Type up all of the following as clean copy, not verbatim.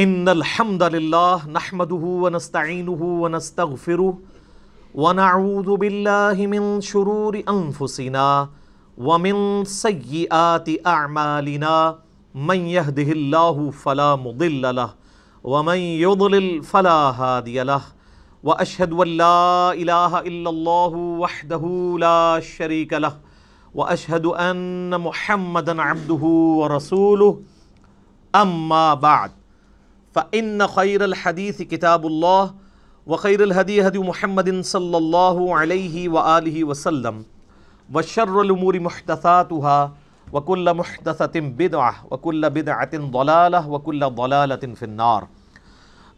ان الحمد للہ نحمده ونستعینه ونستغفره ونعوذ باللہ من شرور انفسنا ومن سیئات اعمالنا من يهده اللہ فلا مضل له ومن يضلل فلا هادی له واشهد ان لا الہ الا اللہ وحدہ لا شریک له واشهد ان محمدا عبدہ ورسولہ اما بعد فإن خير الحديث كتاب الله وخير الهدي هدي محمد صلى الله عليه وآله وسلم وشر الأمور محدثاتها وكل محدثة بدعة وكل بدعة ضلالة وكل ضلالة في النار.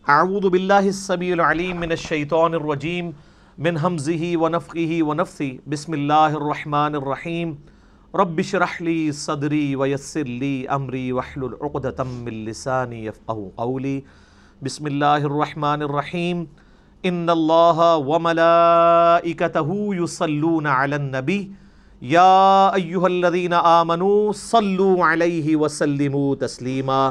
أعوذ بالله السميع العليم من الشيطان الرجيم من همزه ونفخه ونفثه. بسم الله الرحمن الرحيم. رب اشرح لي صدري ويسر لي امري واحلل عقدة من لساني يفقهوا قولي. بسم الله الرحمن الرحيم. ان الله وملائكته يصلون على النبي يا ايها الذين آمنوا صلوا عليه وسلموا تسليما.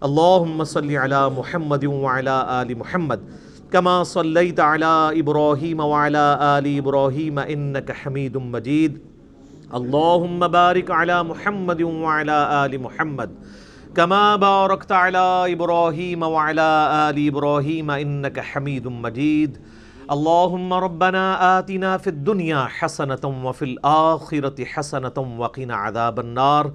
اللهم صل على محمد وعلى آل محمد كما صليت على إبراهيم وعلى آل إبراهيم إنك حميد مجيد. اللهم بارك على محمد وعلى آل محمد كما باركت على إبراهيم وعلى آل إبراهيم إنك حميد مجيد. اللهم ربنا آتنا في الدنيا حسنة وفي الآخرة حسنة وقنا عذاب النار.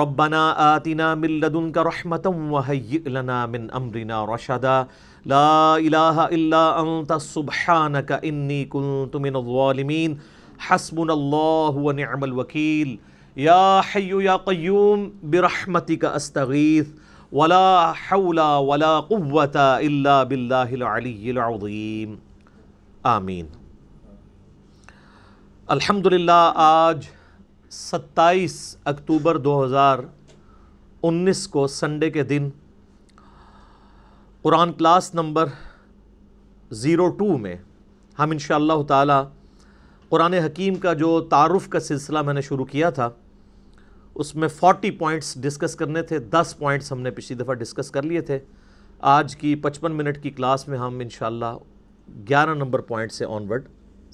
ربنا آتنا من لدنك رحمة وهيئ لنا من أمرنا رشدا. لا إله إلا أنت سبحانك إني كنت من الظالمين. حسبنا اللہ ونعم الوکیل. یا حی یا قیوم برحمتک استغیث ولا حول ولا قوة الا باللہ العلی العظیم. آمین. الحمدللہ آج 27 اکتوبر 2019 کو سنڈے کے دن قرآن کلاس نمبر 02 میں ہم انشاءاللہ تعالی قرآن حکیم کا جو تعارف کا سلسلہ میں نے شروع کیا تھا اس میں 40 پوائنٹس ڈسکس کرنے تھے. 10 پوائنٹس ہم نے پچھلی دفعہ ڈسکس کر لیے تھے. آج کی 55 منٹ کی کلاس میں ہم انشاءاللہ 11 نمبر پوائنٹ سے آن ورڈ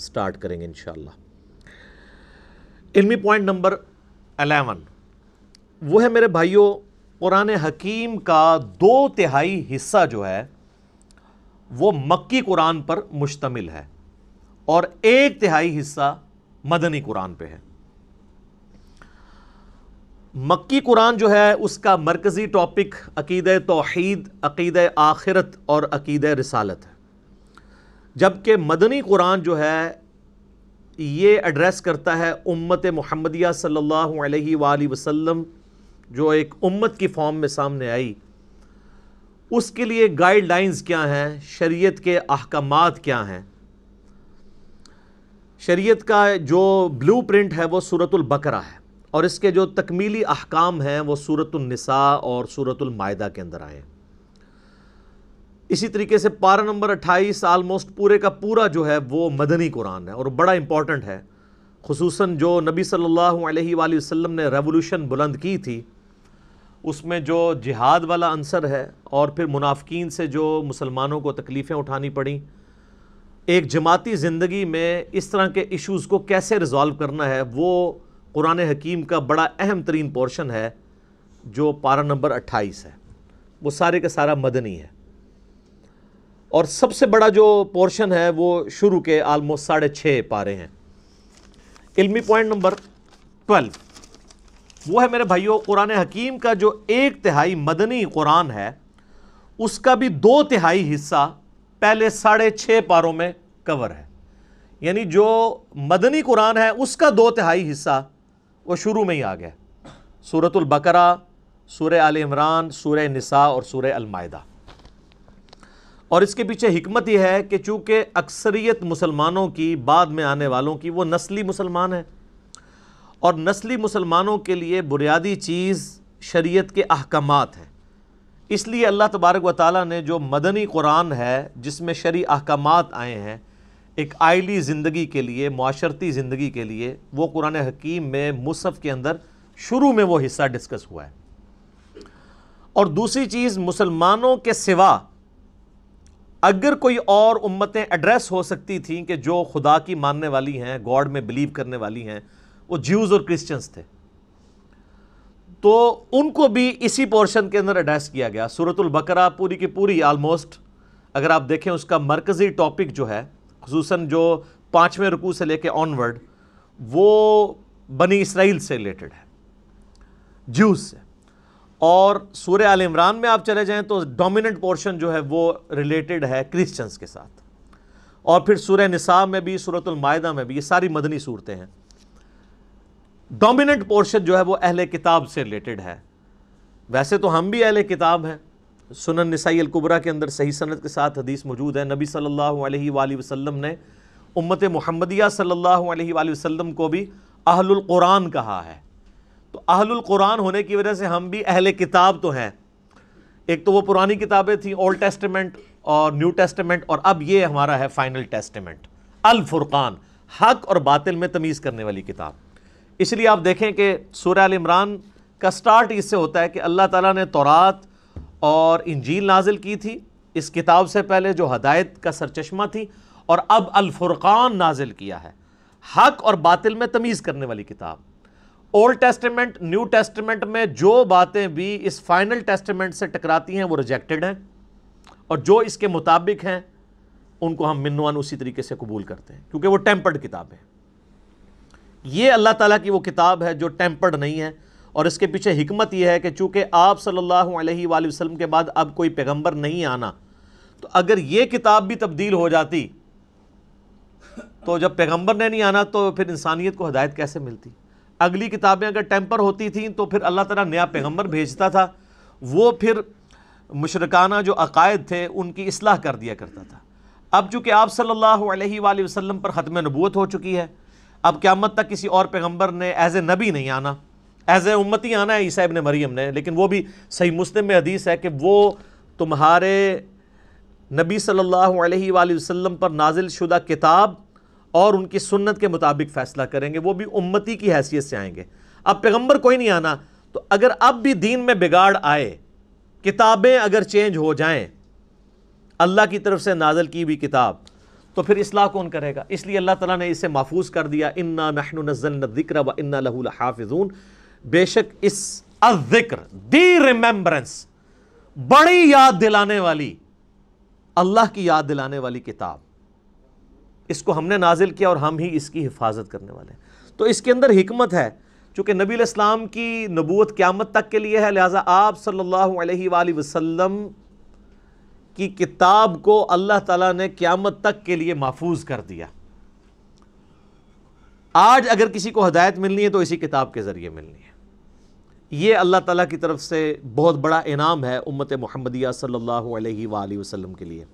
سٹارٹ کریں گے انشاءاللہ. علمی پوائنٹ نمبر 11 وہ ہے میرے بھائیوں، قرآن حکیم کا 2/3 حصہ جو ہے وہ مکی قرآن پر مشتمل ہے اور 1/3 حصہ مدنی قرآن پہ ہے. مکی قرآن جو ہے اس کا مرکزی ٹاپک عقیدہ توحید، عقیدہ آخرت اور عقیدہ رسالت ہے، جبکہ مدنی قرآن جو ہے یہ ایڈریس کرتا ہے امت محمدیہ صلی اللہ علیہ وآلہ وسلم جو ایک امت کی فارم میں سامنے آئی. اس کے لیے گائیڈ لائنز کیا ہیں، شریعت کے احکامات کیا ہیں. شریعت کا جو بلو پرنٹ ہے وہ سورۃ البقرہ ہے اور اس کے جو تکمیلی احکام ہیں وہ سورۃ النساء اور سورۃ المائدہ کے اندر آئے ہیں. اسی طریقے سے پارہ نمبر 28 آلموسٹ پورے کا پورا جو ہے وہ مدنی قرآن ہے اور بڑا امپورٹنٹ ہے. خصوصاً جو نبی صلی اللہ علیہ وآلہ وسلم نے ریولوشن بلند کی تھی اس میں جو جہاد والا عنصر ہے اور پھر منافقین سے جو مسلمانوں کو تکلیفیں اٹھانی پڑیں، ایک جماعتی زندگی میں اس طرح کے ایشوز کو کیسے ریزالو کرنا ہے، وہ قرآن حکیم کا بڑا اہم ترین پورشن ہے جو پارہ نمبر 28 ہے. وہ سارے کا سارا مدنی ہے اور سب سے بڑا جو پورشن ہے وہ شروع کے آلموسٹ 6.5 پارے ہیں. علمی پوائنٹ نمبر 12 وہ ہے میرے بھائیوں، قرآن حکیم کا جو 1/3 مدنی قرآن ہے اس کا بھی 2/3 حصہ پہلے 6.5 پاروں میں کور ہے. یعنی جو مدنی قرآن ہے اس کا 2/3 حصہ وہ شروع میں ہی آ گیا. سورۃ البقرہ، سورہ آل عمران، سورہ نساء اور سورہ المائدہ. اور اس کے پیچھے حکمت یہ ہے کہ چونکہ اکثریت مسلمانوں کی، بعد میں آنے والوں کی، وہ نسلی مسلمان ہیں اور نسلی مسلمانوں کے لیے بنیادی چیز شریعت کے احکامات ہیں. اس لیے اللہ تبارک و تعالیٰ نے جو مدنی قرآن ہے جس میں شرعی احکامات آئے ہیں ایک آئلی زندگی کے لیے، معاشرتی زندگی کے لیے، وہ قرآن حکیم میں مصحف کے اندر شروع میں وہ حصہ ڈسکس ہوا ہے. اور دوسری چیز مسلمانوں کے سوا اگر کوئی اور امتیں ایڈریس ہو سکتی تھیں کہ جو خدا کی ماننے والی ہیں، گاڈ میں بلیو کرنے والی ہیں، وہ جیوز اور کرسچنز تھے، تو ان کو بھی اسی پورشن کے اندر ایڈریس کیا گیا۔ سورۃ البقرہ پوری کی پوری آلموسٹ اگر آپ دیکھیں اس کا مرکزی ٹاپک جو ہے، خصوصاً جو 5ویں رکوع سے لے کے آنورڈ، وہ بنی اسرائیل سے ریلیٹڈ ہے، جیوز سے۔ اور سورہ آل عمران میں آپ چلے جائیں تو ڈومیننٹ پورشن جو ہے وہ ریلیٹڈ ہے کرسچنز کے ساتھ، اور پھر سورہ نساء میں بھی، سورۃ المائدہ میں بھی، یہ ساری مدنی صورتیں ہیں۔ ڈومیننٹ پورشن جو ہے وہ اہل کتاب سے ریلیٹڈ ہے۔ ویسے تو ہم بھی اہل کتاب ہیں، سنن نسائی الکبریٰ کے اندر صحیح سند کے ساتھ حدیث موجود ہے، نبی صلی اللہ علیہ وآلہ وسلم نے امت محمدیہ صلی اللہ علیہ وآلہ وسلم کو بھی اہل القرآن کہا ہے۔ تو اہل القرآن ہونے کی وجہ سے ہم بھی اہل کتاب تو ہیں۔ ایک تو وہ پرانی کتابیں تھیں، اولڈ ٹیسٹمنٹ اور نیو ٹیسٹمنٹ، اور اب یہ ہمارا ہے فائنل ٹیسٹمنٹ، الفرقان، حق اور باطل میں تمیز کرنے والی کتاب۔ اس لیے آپ دیکھیں کہ سورہ آل عمران کا سٹارٹ اس سے ہوتا ہے کہ اللہ تعالیٰ نے تورات اور انجیل نازل کی تھی اس کتاب سے پہلے، جو ہدایت کا سرچشمہ تھی، اور اب الفرقان نازل کیا ہے، حق اور باطل میں تمیز کرنے والی کتاب۔ اولڈ ٹیسٹمنٹ، نیو ٹیسٹمنٹ میں جو باتیں بھی اس فائنل ٹیسٹمنٹ سے ٹکراتی ہیں وہ ریجیکٹڈ ہیں، اور جو اس کے مطابق ہیں ان کو ہم منوان اسی طریقے سے قبول کرتے ہیں، کیونکہ وہ ٹیمپرڈ کتاب ہے۔ یہ اللہ تعالیٰ کی وہ کتاب ہے جو ٹیمپرڈ نہیں ہے، اور اس کے پیچھے حکمت یہ ہے کہ چونکہ آپ صلی اللہ علیہ وآلہ وسلم کے بعد اب کوئی پیغمبر نہیں آنا، تو اگر یہ کتاب بھی تبدیل ہو جاتی تو جب پیغمبر نے نہیں آنا تو پھر انسانیت کو ہدایت کیسے ملتی؟ اگلی کتابیں اگر ٹیمپر ہوتی تھیں تو پھر اللہ تعالیٰ نیا پیغمبر بھیجتا تھا، وہ پھر مشرکانہ جو عقائد تھے ان کی اصلاح کر دیا کرتا تھا۔ اب چونکہ آپ صلی اللہ علیہ وآلہ وسلم پر ختم نبوت ہو چکی ہے، اب قیامت تک کسی اور پیغمبر نے ایز اے نبی نہیں آنا، ایز اے امتی آنا ہے عیسیٰ ابن مریم نے، لیکن وہ بھی صحیح مسلم میں حدیث ہے کہ وہ تمہارے نبی صلی اللہ علیہ وآلہ وسلم پر نازل شدہ کتاب اور ان کی سنت کے مطابق فیصلہ کریں گے، وہ بھی امتی کی حیثیت سے آئیں گے۔ اب پیغمبر کوئی نہیں آنا، تو اگر اب بھی دین میں بگاڑ آئے، کتابیں اگر چینج ہو جائیں، اللہ کی طرف سے نازل کی ہوئی کتاب، تو پھر اصلاح کون کرے گا؟ اس لیے اللہ تعالیٰ نے اسے محفوظ کر دیا، اِنَّا نَحْنُ نَزَّلْنَا الذِّكْرَ وَإِنَّا لَهُ لَحَافِظُونَ۔ بے شک اس الذکر، دی ریممبرنس، بڑی یاد دلانے والی، اللہ کی یاد دلانے والی کتاب، اس کو ہم نے نازل کیا اور ہم ہی اس کی حفاظت کرنے والے ہیں۔ تو اس کے اندر حکمت ہے، چونکہ نبی علیہ السلام کی نبوت قیامت تک کے لیے ہے، لہٰذا آپ صلی اللہ علیہ وآلہ وسلم کی کتاب کو اللہ تعالیٰ نے قیامت تک کے لیے محفوظ کر دیا۔ آج اگر کسی کو ہدایت ملنی ہے تو اسی کتاب کے ذریعے ملنی ہے۔ یہ اللہ تعالیٰ کی طرف سے بہت بڑا انعام ہے امت محمدیہ صلی اللہ علیہ وآلہ وسلم کے لیے۔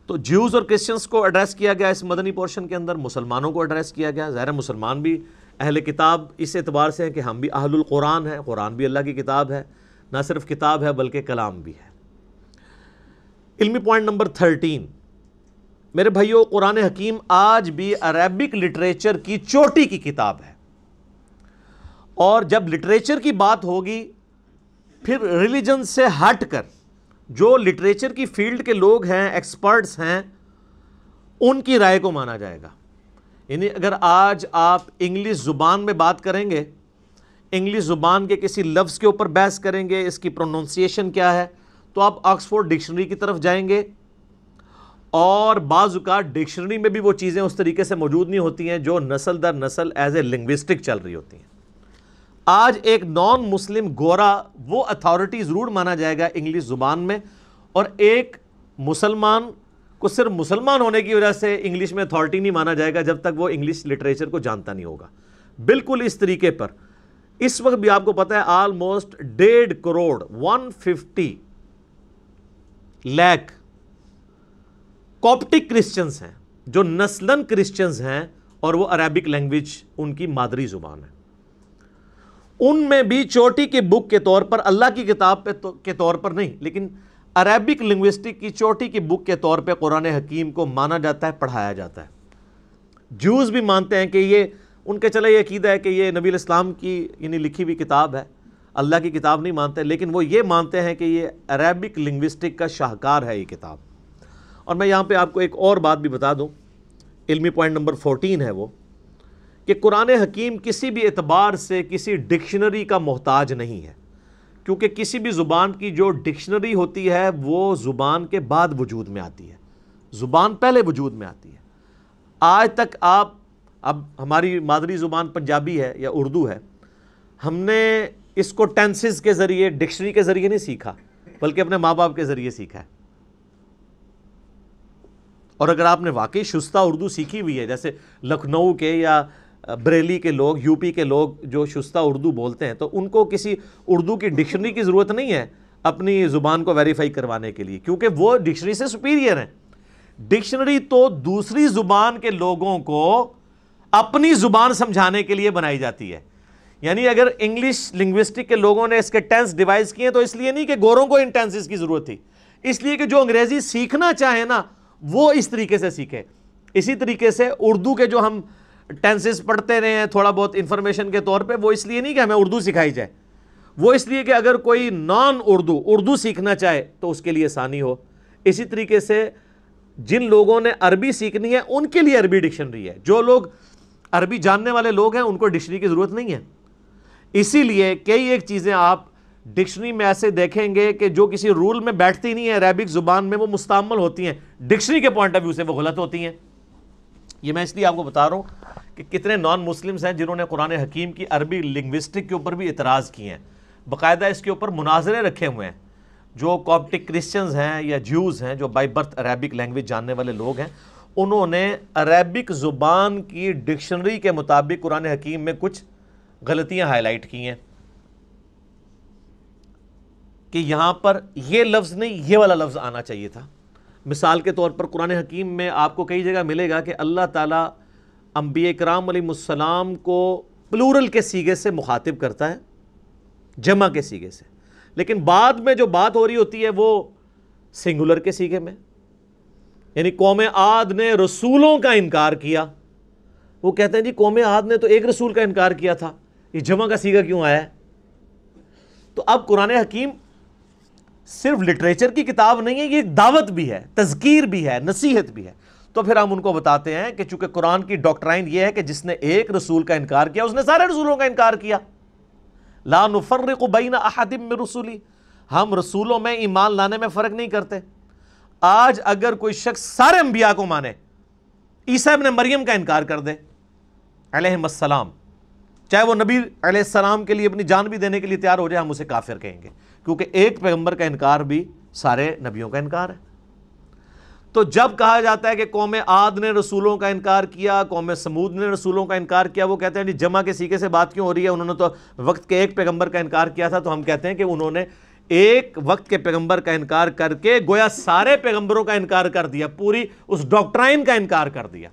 تو جیوز اور کرسچنز کو ایڈریس کیا گیا اس مدنی پورشن کے اندر، مسلمانوں کو ایڈریس کیا گیا۔ ظاہر مسلمان بھی اہل کتاب اس اعتبار سے ہیں کہ ہم بھی اہل القرآن ہیں، قرآن بھی اللہ کی کتاب ہے، نہ صرف کتاب ہے بلکہ کلام بھی ہے۔ علمی پوائنٹ نمبر 13، میرے بھائیو، قرآن حکیم آج بھی عربک لٹریچر کی چوٹی کی کتاب ہے، اور جب لٹریچر کی بات ہوگی پھر ریلیجن سے ہٹ کر جو لٹریچر کی فیلڈ کے لوگ ہیں، ایکسپرٹس ہیں، ان کی رائے کو مانا جائے گا۔ یعنی اگر آج آپ انگلش زبان میں بات کریں گے، انگلش زبان کے کسی لفظ کے اوپر بحث کریں گے، اس کی پروننسیشن کیا ہے، تو آپ آکسفورڈ ڈکشنری کی طرف جائیں گے، اور بعض اوقات ڈکشنری میں بھی وہ چیزیں اس طریقے سے موجود نہیں ہوتی ہیں جو نسل در نسل ایز اے لنگوسٹک چل رہی ہوتی ہیں۔ آج ایک نان مسلم گورا وہ اتھارٹی ضرور مانا جائے گا انگلش زبان میں، اور ایک مسلمان کو صرف مسلمان ہونے کی وجہ سے انگلش میں اتھارٹی نہیں مانا جائے گا جب تک وہ انگلش لٹریچر کو جانتا نہیں ہوگا۔ بالکل اس طریقے پر اس وقت بھی آپ کو پتہ ہے آلموسٹ 1.5 کروڑ 150 لاکھ کوپٹک کرسچنز ہیں جو نسلاً کرسچنز ہیں، اور وہ عربک لینگویج ان کی مادری زبان ہے۔ ان میں بھی چوٹی کی بک کے طور پر، اللہ کی کتاب کے طور پر نہیں، لیکن عربک لنگوسٹک کی چوٹی کی بک کے طور پہ قرآن حکیم کو مانا جاتا ہے، پڑھایا جاتا ہے۔ جوز بھی مانتے ہیں کہ یہ ان کے چلے یہ عقیدہ ہے کہ یہ نبی علیہ السلام کی یعنی لکھی ہوئی کتاب ہے۔ اللہ کی کتاب نہیں مانتے، لیکن وہ یہ مانتے ہیں کہ یہ عربک لنگوسٹک کا شاہکار ہے یہ کتاب۔ اور میں یہاں پہ آپ کو ایک اور بات بھی بتا دوں، علمی پوائنٹ نمبر 14 ہے وہ، کہ قرآن حکیم کسی بھی اعتبار سے کسی ڈکشنری کا محتاج نہیں ہے، کیونکہ کسی بھی زبان کی جو ڈکشنری ہوتی ہے وہ زبان کے بعد وجود میں آتی ہے، زبان پہلے وجود میں آتی ہے۔ آج تک آپ، اب ہماری مادری زبان پنجابی ہے یا اردو ہے، ہم نے اس کو ٹینسز کے ذریعے، ڈکشنری کے ذریعے نہیں سیکھا، بلکہ اپنے ماں باپ کے ذریعے سیکھا ہے۔ اور اگر آپ نے واقعی شستہ اردو سیکھی ہوئی ہے، جیسے لکھنؤ کے یا بریلی کے لوگ، یو پی کے لوگ جو شستہ اردو بولتے ہیں، تو ان کو کسی اردو کی ڈکشنری کی ضرورت نہیں ہے اپنی زبان کو ویریفائی کروانے کے لیے، کیونکہ وہ ڈکشنری سے سپیریئر ہیں۔ ڈکشنری تو دوسری زبان کے لوگوں کو اپنی زبان سمجھانے کے لیے بنائی جاتی ہے۔ یعنی اگر انگلش لنگوسٹک کے لوگوں نے اس کے ٹینس ڈیوائز کیے تو اس لیے نہیں کہ گوروں کو ان ٹینسز کی ضرورت تھی، اس لیے کہ جو انگریزی سیکھنا چاہے نا وہ اس طریقے سے سیکھے۔ اسی طریقے سے اردو کے جو ہم ٹینسز پڑھتے رہے ہیں تھوڑا بہت انفارمیشن کے طور پہ، وہ اس لیے نہیں کہ ہمیں اردو سکھائی جائے، وہ اس لیے کہ اگر کوئی نان اردو سیکھنا چاہے تو اس کے لیے آسانی ہو۔ اسی طریقے سے جن لوگوں نے عربی سیکھنی ہے ان کے لیے عربی ڈکشنری ہے، جو لوگ عربی جاننے والے لوگ ہیں ان کو ڈکشنری کی ضرورت نہیں ہے۔ اسی لیے کئی ایک چیزیں آپ ڈکشنری میں ایسے دیکھیں گے کہ جو کسی رول میں بیٹھتی نہیں ہیں عربک زبان میں، وہ مستعمل ہوتی ہیں، ڈکشنری کے پوائنٹ آف ویو سے وہ غلط ہوتی ہیں۔ یہ میں اس لیے آپ کو بتا رہا ہوں کہ کتنے نان مسلمز ہیں جنہوں نے قرآن حکیم کی عربی لنگوسٹک کے اوپر بھی اعتراض کیے ہیں، باقاعدہ اس کے اوپر مناظرے رکھے ہوئے ہیں۔ جو کاپٹک کرسچنز ہیں یا جیوز ہیں جو بائی برتھ عربک لینگویج جاننے والے لوگ ہیں، انہوں نے عربک زبان کی ڈکشنری کے مطابق قرآن حکیم میں کچھ غلطیاں ہائی لائٹ کی ہیں کہ یہاں پر یہ لفظ نہیں یہ والا لفظ آنا چاہیے تھا۔ مثال کے طور پر قرآن حکیم میں آپ کو کئی جگہ ملے گا کہ اللہ تعالیٰ انبیاء کرام علیہ السلام کو پلورل کے سیغے سے مخاطب کرتا ہے، جمع کے سیغے سے، لیکن بعد میں جو بات ہو رہی ہوتی ہے وہ سنگولر کے سیغے میں۔ یعنی قوم عاد نے رسولوں کا انکار کیا، وہ کہتے ہیں جی قوم عاد نے تو ایک رسول کا انکار کیا تھا، یہ جمع کا سیغہ کیوں آیا ہے؟ تو اب قرآن حکیم صرف لٹریچر کی کتاب نہیں ہے، یہ ایک دعوت بھی ہے، تذکیر بھی ہے، نصیحت بھی ہے۔ تو پھر ہم ان کو بتاتے ہیں کہ چونکہ قرآن کی ڈاکٹرائن یہ ہے کہ جس نے ایک رسول کا انکار کیا اس نے سارے رسولوں کا انکار کیا۔ لا نفرق بین احد من رسولی، ہم رسولوں میں ایمان لانے میں فرق نہیں کرتے۔ آج اگر کوئی شخص سارے انبیاء کو مانے، عیسیٰ ابن مریم کا انکار کر دے علیہم السلام، چاہے وہ نبی علیہ السلام کے لیے اپنی جان بھی دینے کے لیے تیار ہو جائے، ہم اسے کافر کہیں گے، کیونکہ ایک پیغمبر کا انکار بھی سارے نبیوں کا انکار ہے۔ تو جب کہا جاتا ہے کہ قوم عاد نے رسولوں کا انکار کیا، قوم سمود نے رسولوں کا انکار کیا، وہ کہتے ہیں جی جمع کے سیغے سے بات کیوں ہو رہی ہے، انہوں نے تو وقت کے ایک پیغمبر کا انکار کیا تھا۔ تو ہم کہتے ہیں کہ انہوں نے ایک وقت کے پیغمبر کا انکار کر کے گویا سارے پیغمبروں کا انکار کر دیا، پوری اس ڈاکٹرائن کا انکار کر دیا۔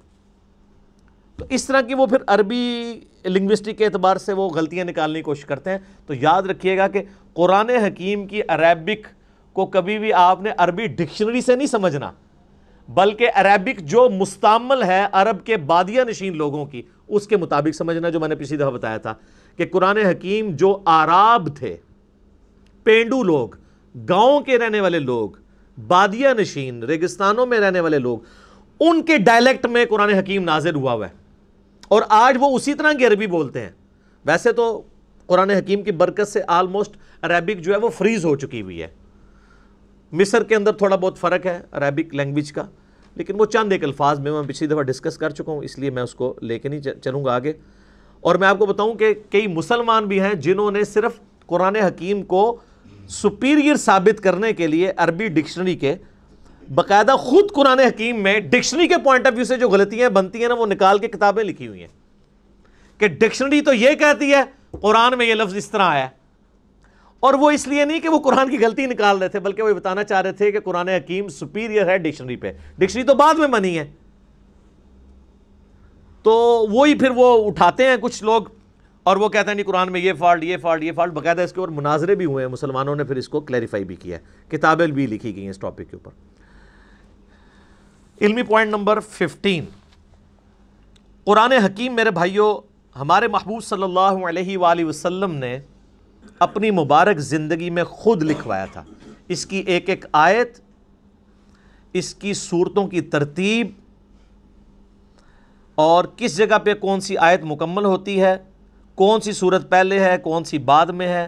تو اس طرح کی وہ پھر عربی لنگوسٹک کے اعتبار سے وہ غلطیاں نکالنے کی کوشش کرتے ہیں۔ تو یاد رکھیے گا کہ قرآن حکیم کی عربک کو کبھی بھی آپ نے عربی ڈکشنری سے نہیں سمجھنا، بلکہ عربک جو مستعمل ہے عرب کے بادیہ نشین لوگوں کی، اس کے مطابق سمجھنا، جو میں نے پچھلی دفعہ بتایا تھا کہ قرآن حکیم جو آراب تھے، پینڈو لوگ، گاؤں کے رہنے والے لوگ، بادیہ نشین ریگستانوں میں رہنے والے لوگ، ان کے ڈائلیکٹ میں قرآن حکیم نازل ہوا ہے، اور آج وہ اسی طرح کی عربی بولتے ہیں۔ ویسے تو قرآن حکیم کی برکت سے آلموسٹ عربک جو ہے وہ فریز ہو چکی ہوئی ہے۔ مصر کے اندر تھوڑا بہت فرق ہے عربک لینگویج کا، لیکن وہ چند ایک الفاظ میں پچھلی دفعہ ڈسکس کر چکا ہوں، اس لیے میں اس کو لے کے نہیں چلوں گا آگے۔ اور میں آپ کو بتاؤں کہ کئی مسلمان بھی ہیں جنہوں نے صرف قرآن حکیم کو سپیریئر ثابت کرنے کے لیے عربی ڈکشنری کے باقاعدہ خود قرآن حکیم میں ڈکشنری کے پوائنٹ آف ویو سے جو غلطیاں بنتی ہیں نا وہ نکال کے کتابیں لکھی ہوئی ہیں کہ ڈکشنری تو یہ کہتی ہے قرآن میں یہ لفظ اس طرح آیا ہے۔ اور وہ اس لیے نہیں کہ وہ قرآن کی غلطی نکال رہے تھے، بلکہ وہ بتانا چاہ رہے تھے کہ قرآن حکیم سپیریئر ہے ڈکشنری پہ، ڈکشنری تو بعد میں بنی ہے۔ تو وہی پھر وہ اٹھاتے ہیں کچھ لوگ اور وہ کہتے ہیں نہیں قرآن میں یہ فالٹ یہ فالٹ یہ فالٹ، باقاعدہ اس کے اوپر مناظرے بھی ہوئے ہیں، مسلمانوں نے پھر اس کو کلیریفائی بھی کیا ہے، کتابیں بھی لکھی گئی ہیں اس ٹاپک کے اوپر۔ علمی پوائنٹ نمبر 15، قرآن حکیم میرے بھائیوں، ہمارے محبوب صلی اللہ علیہ وآلہ وسلم نے اپنی مبارک زندگی میں خود لکھوایا تھا۔ اس کی ایک ایک آیت، اس کی صورتوں کی ترتیب، اور کس جگہ پہ کون سی آیت مکمل ہوتی ہے، کون سی صورت پہلے ہے کون سی بعد میں ہے،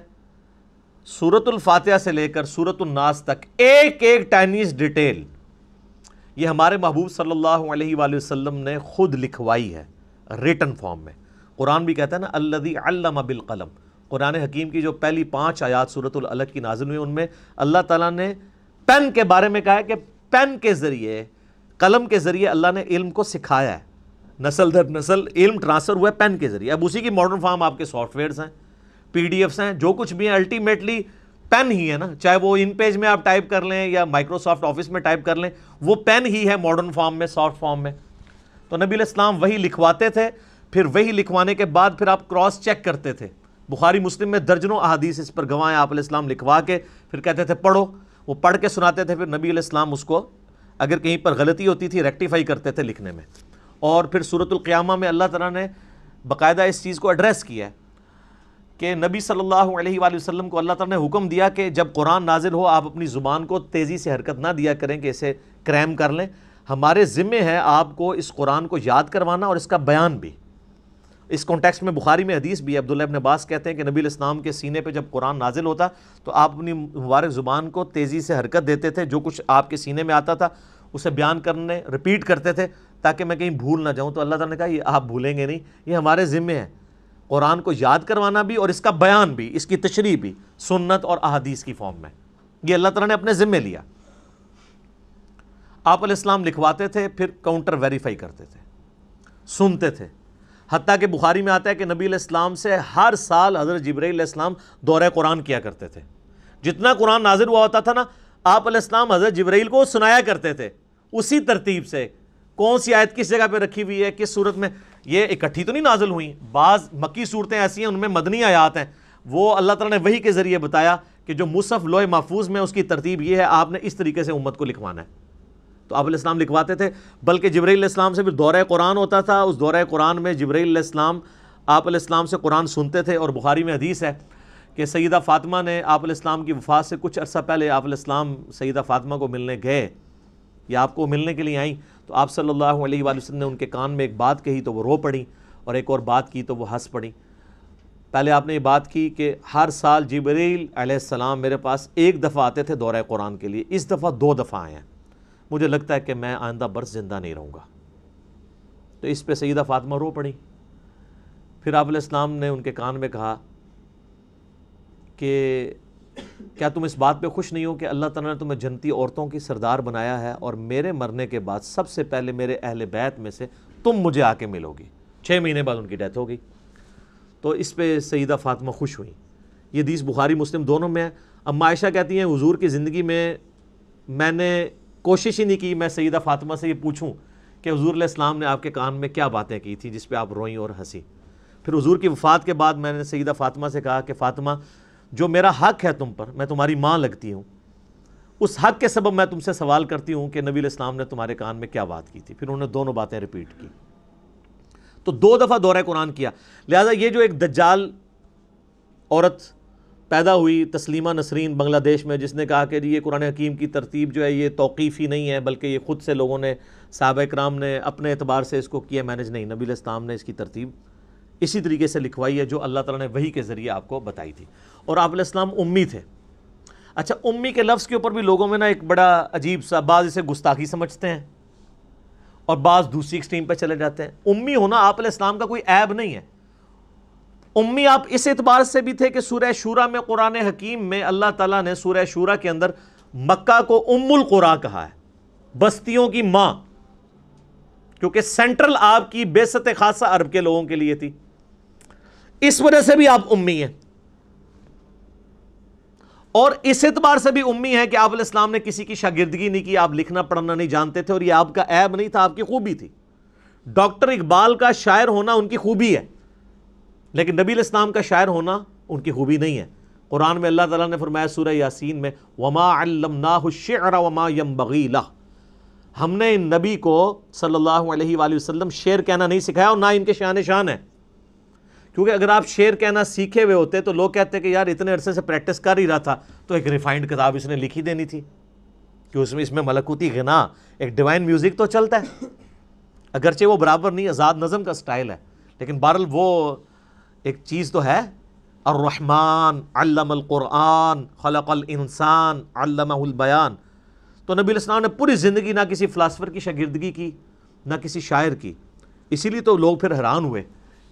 سورۃ الفاتحہ سے لے کر سورۃ الناس تک ایک ایک ٹائنیز ڈیٹیل یہ ہمارے محبوب صلی اللہ علیہ وآلہ وسلم نے خود لکھوائی ہے ریٹن فارم میں۔ قرآن بھی کہتا ہے نا الذی علم بالقلم، قرآن حکیم کی جو پہلی 5 آیات سورۃ العلق کی نازل ہوئی ان میں اللہ تعالیٰ نے پین کے بارے میں کہا ہے کہ پین کے ذریعے، قلم کے ذریعے اللہ نے علم کو سکھایا ہے، نسل در نسل علم ٹرانسفر ہوا ہے پین کے ذریعے۔ اب اسی کی ماڈرن فارم آپ کے سافٹ ویئرز ہیں، پی ڈی ایفس ہیں، جو کچھ بھی ہیں، الٹیمیٹلی پین ہی ہے نا، چاہے وہ ان پیج میں آپ ٹائپ کر لیں یا مائکروسافٹ آفس میں ٹائپ کر لیں، وہ پین ہی ہے ماڈرن فارم میں، سافٹ فارم میں۔ تو نبی علیہ السلام وہی لکھواتے تھے، پھر وہی لکھوانے کے بعد پھر آپ کراس چیک کرتے تھے۔ بخاری مسلم میں درجنوں احادیث اس پر گواہ ہیں، آپ علیہ السلام لکھوا کے پھر کہتے تھے پڑھو، وہ پڑھ کے سناتے تھے، پھر نبی علیہ السلام اس کو اگر کہیں پر غلطی ہوتی تھی ریکٹیفائی کرتے تھے لکھنے میں۔ اور پھر سورۃ القیامہ میں اللہ تعالیٰ نے باقاعدہ اس چیز کو ایڈریس کیا ہے کہ نبی صلی اللہ علیہ وآلہ وسلم کو اللہ تعالیٰ نے حکم دیا کہ جب قرآن نازل ہو آپ اپنی زبان کو تیزی سے حرکت نہ دیا کریں کہ اسے کریم کر لیں، ہمارے ذمے ہے آپ کو اس قرآن کو یاد کروانا اور اس کا بیان بھی۔ اس کانٹیکسٹ میں بخاری میں حدیث بھی ہے، عبداللہ ابن عباس کہتے ہیں کہ نبی علیہ السلام کے سینے پہ جب قرآن نازل ہوتا تو آپ اپنی مبارک زبان کو تیزی سے حرکت دیتے تھے، جو کچھ آپ کے سینے میں آتا تھا اسے بیان کرنے ریپیٹ کرتے تھے تاکہ میں کہیں بھول نہ جاؤں۔ تو اللہ تعالیٰ نے کہا یہ آپ بھولیں گے نہیں، یہ ہمارے ذمے ہے قرآن کو یاد کروانا بھی اور اس کا بیان بھی، اس کی تشریح بھی سنت اور احادیث کی فارم میں، یہ اللہ تعالیٰ نے اپنے ذمے لیا۔ آپ علیہ السلام لکھواتے تھے، پھر کاؤنٹر ویریفائی کرتے تھے، سنتے تھے، حتیٰ کہ بخاری میں آتا ہے کہ نبی علیہ السلام سے ہر سال حضرت جبرائیل علیہ السلام دورہ قرآن کیا کرتے تھے۔ جتنا قرآن نازل ہوا ہوتا تھا نا، آپ علیہ السلام حضرت جبرائیل کو سنایا کرتے تھے اسی ترتیب سے، کون سی آیت کس جگہ پہ رکھی ہوئی ہے، کس صورت میں۔ یہ اکٹھی تو نہیں نازل ہوئیں، بعض مکی صورتیں ایسی ہیں ان میں مدنی آیات ہیں، وہ اللہ تعالیٰ نے وحی کے ذریعے بتایا کہ جو مصحف لوح محفوظ میں اس کی ترتیب یہ ہے، آپ نے اس طریقے سے امت کو لکھوانا ہے۔ تو آپ علیہ السلام لکھواتے تھے، بلکہ جبرائیل علیہ السلام سے پھر دورہ قرآن ہوتا تھا، اس دورہ قرآن میں جبرائیل علیہ السلام آپ علیہ السلام سے قرآن سنتے تھے۔ اور بخاری میں حدیث ہے کہ سیدہ فاطمہ نے آپ علیہ السلام کی وفات سے کچھ عرصہ پہلے آپ علیہ السلام سیدہ فاطمہ کو ملنے گئے یا آپ کو ملنے کے لیے آئیں، تو آپ صلی اللہ علیہ وآلہ وسلم نے ان کے کان میں ایک بات کہی تو وہ رو پڑیں، اور ایک اور بات کی تو وہ ہنس پڑیں۔ پہلے آپ نے یہ بات کی کہ ہر سال جبرائیل علیہ السلام میرے پاس ایک دفعہ آتے تھے دورہ قرآن کے لیے، اس دفعہ 2 دفعہ آئے ہیں، مجھے لگتا ہے کہ میں آئندہ برس زندہ نہیں رہوں گا۔ تو اس پہ سیدہ فاطمہ رو پڑی۔ پھر آپ علیہ السلام نے ان کے کان میں کہا کہ کیا تم اس بات پہ خوش نہیں ہو کہ اللہ تعالیٰ نے تمہیں جنتی عورتوں کی سردار بنایا ہے، اور میرے مرنے کے بعد سب سے پہلے میرے اہل بیت میں سے تم مجھے آ کے ملو گی۔ 6 مہینے بعد ان کی ڈیتھ ہو گئی۔ تو اس پہ سیدہ فاطمہ خوش ہوئیں۔ یہ حدیث بخاری مسلم دونوں میں ہے۔ اما عائشہ کہتی ہیں حضور کی زندگی میں نے کوشش ہی نہیں کی میں سیدہ فاطمہ سے یہ پوچھوں کہ حضور علیہ السلام نے آپ کے کان میں کیا باتیں کی تھی جس پہ آپ روئیں اور ہنسی۔ پھر حضور کی وفات کے بعد میں نے سیدہ فاطمہ سے کہا کہ فاطمہ، جو میرا حق ہے تم پر، میں تمہاری ماں لگتی ہوں، اس حق کے سبب میں تم سے سوال کرتی ہوں کہ نبی علیہ السلام نے تمہارے کان میں کیا بات کی تھی۔ پھر انہوں نے دونوں باتیں ریپیٹ کی۔ تو 2 دفعہ دورہ قرآن کیا۔ لہٰذا یہ جو ایک دجال عورت پیدا ہوئی تسلیمہ نسرین بنگلہ دیش میں، جس نے کہا کہ یہ قرآن حکیم کی ترتیب جو ہے یہ توقیفی نہیں ہے بلکہ یہ خود سے لوگوں نے، صحابہ کرام نے اپنے اعتبار سے اس کو کیا مینج نہیں، نبی علیہ السلام نے اس کی ترتیب اسی طریقے سے لکھوائی ہے جو اللہ تعالیٰ نے وحی کے ذریعے آپ کو بتائی تھی۔ اور آپ علیہ السلام امی تھے۔ اچھا، امی کے لفظ کے اوپر بھی لوگوں میں نا ایک بڑا عجیب سا، بعض اسے گستاخی سمجھتے ہیں اور بعض دوسری ایکسٹریم پہ چلے جاتے ہیں۔ امی ہونا آپ علیہ السلام کا کوئی عیب نہیں ہے۔ امی آپ اس اعتبار سے بھی تھے کہ سورہ شورى میں، قرآن حکیم میں اللہ تعالیٰ نے سورہ شورى کے اندر مکہ کو ام القریٰ کہا ہے، بستیوں کی ماں، کیونکہ سینٹرل آپ کی بعثت خاصہ عرب کے لوگوں کے لیے تھی، اس وجہ سے بھی آپ امی ہیں۔ اور اس اعتبار سے بھی امی ہے کہ آپ علیہ السلام نے کسی کی شاگردگی نہیں کی، آپ لکھنا پڑھنا نہیں جانتے تھے، اور یہ آپ کا عیب نہیں تھا، آپ کی خوبی تھی۔ ڈاکٹر اقبال کا شاعر ہونا ان کی خوبی ہے، لیکن نبی علیہ السلام کا شاعر ہونا ان کی خوبی نہیں ہے۔ قرآن میں اللہ تعالیٰ نے فرمایا سورہ یاسین میں، وَمَا عَلَّمْنَاهُ الشِّعْرَ وَمَا يَنبَغِي لَهُ، ہم نے ان نبی کو صلی اللہ علیہ وآلہ وسلم شعر کہنا نہیں سکھایا، اور نہ ان کے شان ہے، کیونکہ اگر آپ شعر کہنا سیکھے ہوئے ہوتے تو لوگ کہتے کہ یار اتنے عرصے سے پریکٹس کر ہی رہا تھا تو ایک ریفائنڈ کتاب اس نے لکھی دینی تھی، کہ اس میں ملکوتی غنا، ایک ڈیوائن میوزک تو چلتا ہے، اگرچہ وہ برابر نہیں، آزاد نظم کا سٹائل ہے، لیکن بہرحال وہ ایک چیز تو ہے۔ الرحمن علم القرآن خلق الانسان علمہ البیان۔ تو نبی علیہ السلام نے پوری زندگی نہ کسی فلاسفر کی شاگردگی کی، نہ کسی شاعر کی، اسی لیے تو لوگ پھر حیران ہوئے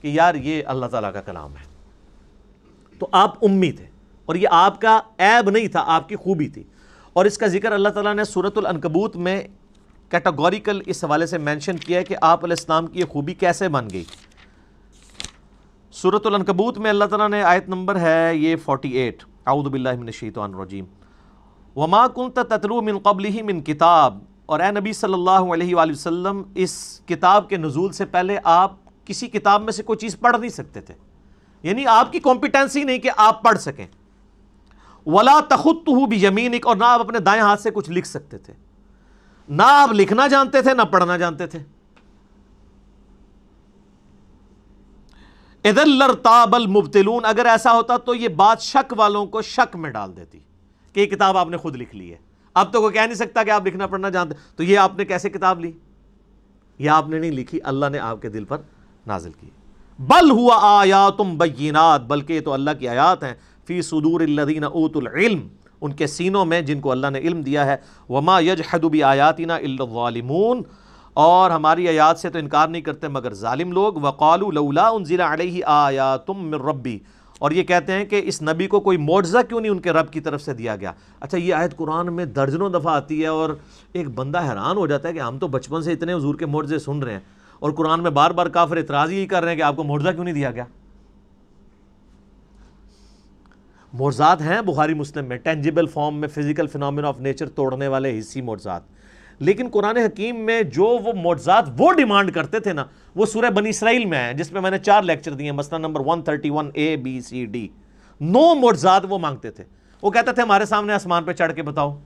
کہ یار یہ اللہ تعالیٰ کا کلام ہے۔ تو آپ امی تھے، اور یہ آپ کا عیب نہیں تھا، آپ کی خوبی تھی، اور اس کا ذکر اللہ تعالیٰ نے سورۃ العنکبوت میں کیٹاگوریکل اس حوالے سے مینشن کیا ہے کہ آپ علیہ السلام کی یہ خوبی کیسے بن گئی۔ سورۃ العنکبوت میں اللہ تعالیٰ نے آیت نمبر ہے یہ 48، اعوذ باللہ من الشیطان الرجیم، وما کنت تتلو من قبلہ من کتاب، اور اے نبی صلی اللہ علیہ وآلہ وسلم اس کتاب کے نزول سے پہلے آپ کسی کتاب میں سے کوئی چیز پڑھ نہیں سکتے تھے، یعنی آپ کی کمپیٹنسی نہیں کہ آپ پڑھ سکیں۔ ولا تخطہ بیمینک، اور نہ آپ اپنے دائیں ہاتھ سے کچھ لکھ سکتے تھے، نہ آپ لکھنا جانتے تھے نہ پڑھنا جانتے تھے۔ اذا لارتاب المبطلون، اگر ایسا ہوتا تو یہ بات شک والوں کو شک میں ڈال دیتی کہ یہ کتاب آپ نے خود لکھ لی ہے۔ اب تو کوئی کہہ نہیں سکتا کہ آپ لکھنا پڑھنا جانتے، تو یہ آپ نے کیسے کتاب لی؟ یہ آپ نے نہیں لکھی، اللہ نے آپ کے دل پر نازل کی۔ بل ہوا آیات بینات، بلکہ یہ تو اللہ کی آیات ہیں، فی صدور الذین اوتوا العلم، ان کے سینوں میں جن کو اللہ نے علم دیا ہے۔ وما یجحد بآیاتنا الا الظالمون، اور ہماری آیات سے تو انکار نہیں کرتے مگر ظالم لوگ۔ وقالوا لولا انزل علیہ آیات من ربی، اور یہ کہتے ہیں کہ اس نبی کو کوئی معجزہ کیوں نہیں ان کے رب کی طرف سے دیا گیا۔ اچھا، یہ آیت قرآن میں درجنوں دفعہ آتی ہے اور ایک بندہ حیران ہو جاتا ہے کہ ہم تو بچپن سے اتنے حضور کے معجزے سن رہے ہیں، اور قرآن میں بار بار کافر اعتراض یہی کر رہے ہیں کہ آپ کو معجزہ کیوں نہیں دیا گیا۔ معجزات ہیں بخاری مسلم میں، ٹینجیبل فارم میں، فزیکل فینومینا آف نیچر توڑنے والے حصی معجزات، لیکن قرآن حکیم میں جو وہ معجزات وہ ڈیمانڈ کرتے تھے نا، وہ سورہ بنی اسرائیل میں ہے، جس میں نے 4 لیکچر دیے، مثلا number 131 A B C D، 9 معجزات وہ مانگتے تھے۔ وہ کہتے تھے ہمارے سامنے آسمان پہ چڑھ کے بتاؤ،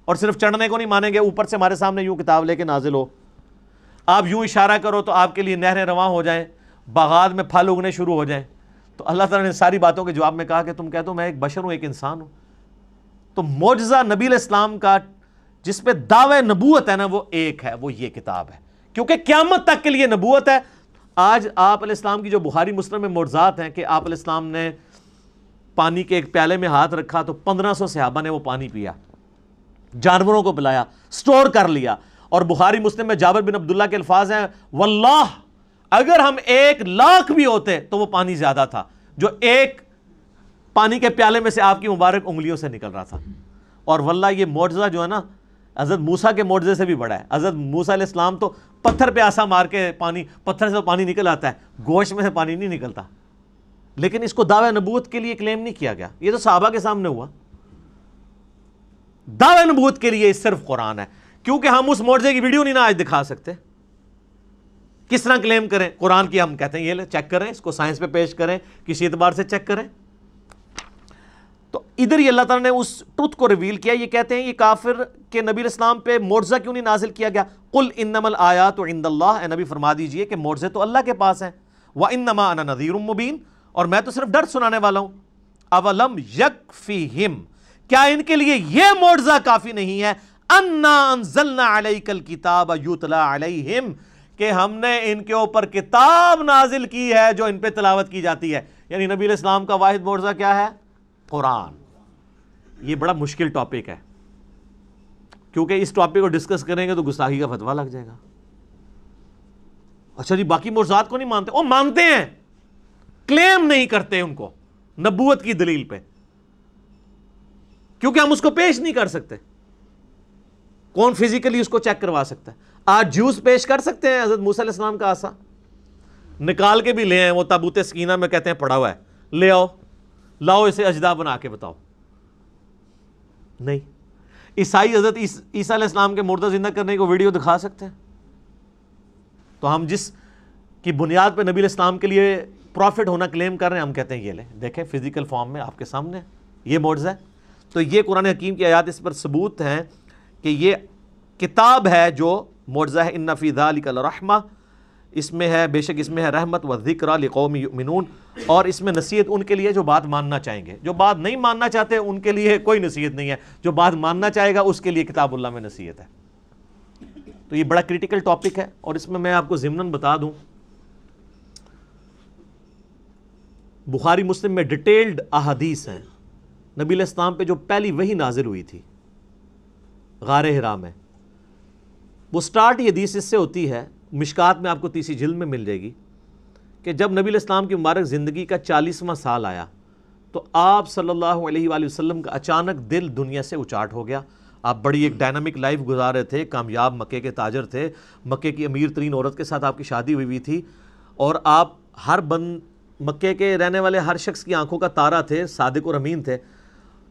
اور صرف چڑھنے کو نہیں مانیں گے، اوپر سے ہمارے سامنے یوں کتاب لے کے نازل ہو، آپ یوں اشارہ کرو تو آپ کے لیے نہریں رواں ہو جائیں، باغات میں پھل اگنے شروع ہو جائیں۔ تو اللہ تعالیٰ نے ساری باتوں کے جواب میں کہا کہ تم کہتے ہو میں ایک بشر ہوں، ایک انسان ہوں۔ تو معجزہ نبی علیہ السلام کا جس پہ دعوی نبوت ہے نا، وہ ایک ہے، وہ یہ کتاب ہے، کیونکہ قیامت تک کے لیے نبوت ہے۔ آج آپ علیہ السلام کی جو بخاری مسلم میں معجزات ہیں کہ آپ علیہ السلام نے پانی کے ایک پیالے میں ہاتھ رکھا تو 1500 صحابہ نے وہ پانی پیا، جانوروں کو پلایا، سٹور کر لیا۔ اور بخاری مسلم میں جابر بن عبداللہ کے الفاظ ہیں، واللہ اگر ہم 1,00,000 بھی ہوتے تو وہ پانی زیادہ تھا جو ایک پانی کے پیالے میں سے آپ کی مبارک انگلیوں سے نکل رہا تھا۔ اور واللہ یہ معجزہ جو ہے نا، حضرت موسیٰ کے معجزے سے بھی بڑا ہے۔ حضرت موسیٰ علیہ السلام تو پتھر پہ آسا مار کے پتھر سے تو پانی نکل آتا ہے، گوشت میں سے پانی نہیں نکلتا، لیکن اس کو دعوی نبوت کے لیے کلیم نہیں کیا گیا۔ یہ تو صحابہ کے سامنے ہوا۔ دعوی نبوت کے لیے صرف قرآن ہے، کیونکہ ہم اس معجزے کی ویڈیو نہیں نا آج دکھا سکتے۔ کس طرح کلیم کریں قرآن کی؟ ہم کہتے ہیں یہ لے چیک کریں، اس کو سائنس پہ پیش کریں، کسی اعتبار سے چیک کریں۔ تو ادھر ہی اللہ تعالیٰ نے اس ٹروتھ کو ریویل کیا۔ یہ کہتے ہیں یہ کافر کہ نبی علیہ السلام پہ معجزہ کیوں نہیں نازل کیا گیا؟ قل انما الآیات عند اللہ، اے نبی فرما دیجئے کہ معجزے تو اللہ کے پاس ہیں۔ وانما انا نذیر مبین، اور میں تو صرف ڈر سنانے والا ہوں۔ اولم یکفیہم، کیا ان کے لیے یہ معجزہ کافی نہیں ہے؟ انا انزلنا علیک الکتاب یتلی علیہم، کہ ہم نے ان کے اوپر کتاب نازل کی ہے جو ان پہ تلاوت کی جاتی ہے۔ یعنی نبی علیہ السلام کا واحد معجزہ کیا ہے؟ قرآن۔ یہ بڑا مشکل ٹاپک ہے، کیونکہ اس ٹاپک کو ڈسکس کریں گے تو گستاخی کا فتویٰ لگ جائے گا۔ اچھا جی، باقی معجزات کو نہیں مانتے؟ وہ مانتے ہیں، کلیم نہیں کرتے ان کو نبوت کی دلیل پہ، کیونکہ ہم اس کو پیش نہیں کر سکتے۔ کون فزیکلی اس کو چیک کروا سکتا ہے؟ آج جوس پیش کر سکتے ہیں حضرت موسیٰ علیہ السلام کا عصا نکال کے بھی لے آئے، وہ تابوت سکینہ میں کہتے ہیں پڑا ہوا ہے، لے آؤ، لاؤ اسے اجدا بنا کے بتاؤ۔ نہیں۔ عیسائی حضرت عیسیٰ علیہ السلام کے مردہ زندہ کرنے کو ویڈیو دکھا سکتے ہیں؟ تو ہم جس کی بنیاد پہ نبی علیہ السلام کے لیے پروفٹ ہونا کلیم کر رہے ہیں، ہم کہتے ہیں یہ لیں، دیکھیں فزیکل فارم میں آپ کے سامنے یہ معجزہ ہے۔ تو یہ قرآن حکیم کی آیات اس پر ثبوت ہیں کہ یہ کتاب ہے جو معجزہ ہے۔ ان فی ذلک لرحمہ، اس میں ہے، بے شک اس میں ہے رحمت و ذکر لقوم یؤمنون، اور اس میں نصیحت ان کے لیے جو بات ماننا چاہیں گے، جو بات نہیں ماننا چاہتے ان کے لیے کوئی نصیحت نہیں ہے، جو بات ماننا چاہے گا اس کے لیے کتاب اللہ میں نصیحت ہے۔ تو یہ بڑا کریٹیکل ٹاپک ہے، اور اس میں آپ کو ضمناً بتا دوں، بخاری مسلم میں ڈیٹیلڈ احادیث ہیں نبی علیہ السلام پہ جو پہلی وحی نازل ہوئی تھی غار حرا میں۔ وہ سٹارٹ یہ حدیث اس سے ہوتی ہے، مشکات میں آپ کو تیسری جلد میں مل جائے گی، کہ جب نبی علیہ السلام کی مبارک زندگی کا 40واں سال آیا تو آپ صلی اللہ علیہ وآلہ وسلم کا اچانک دل دنیا سے اچاٹ ہو گیا۔ آپ بڑی ایک ڈائنامک لائف گزار رہے تھے، کامیاب مکے کے تاجر تھے، مکے کی امیر ترین عورت کے ساتھ آپ کی شادی ہوئی تھی، اور آپ مکے کے رہنے والے ہر شخص کی آنکھوں کا تارا تھے، صادق اور امین تھے۔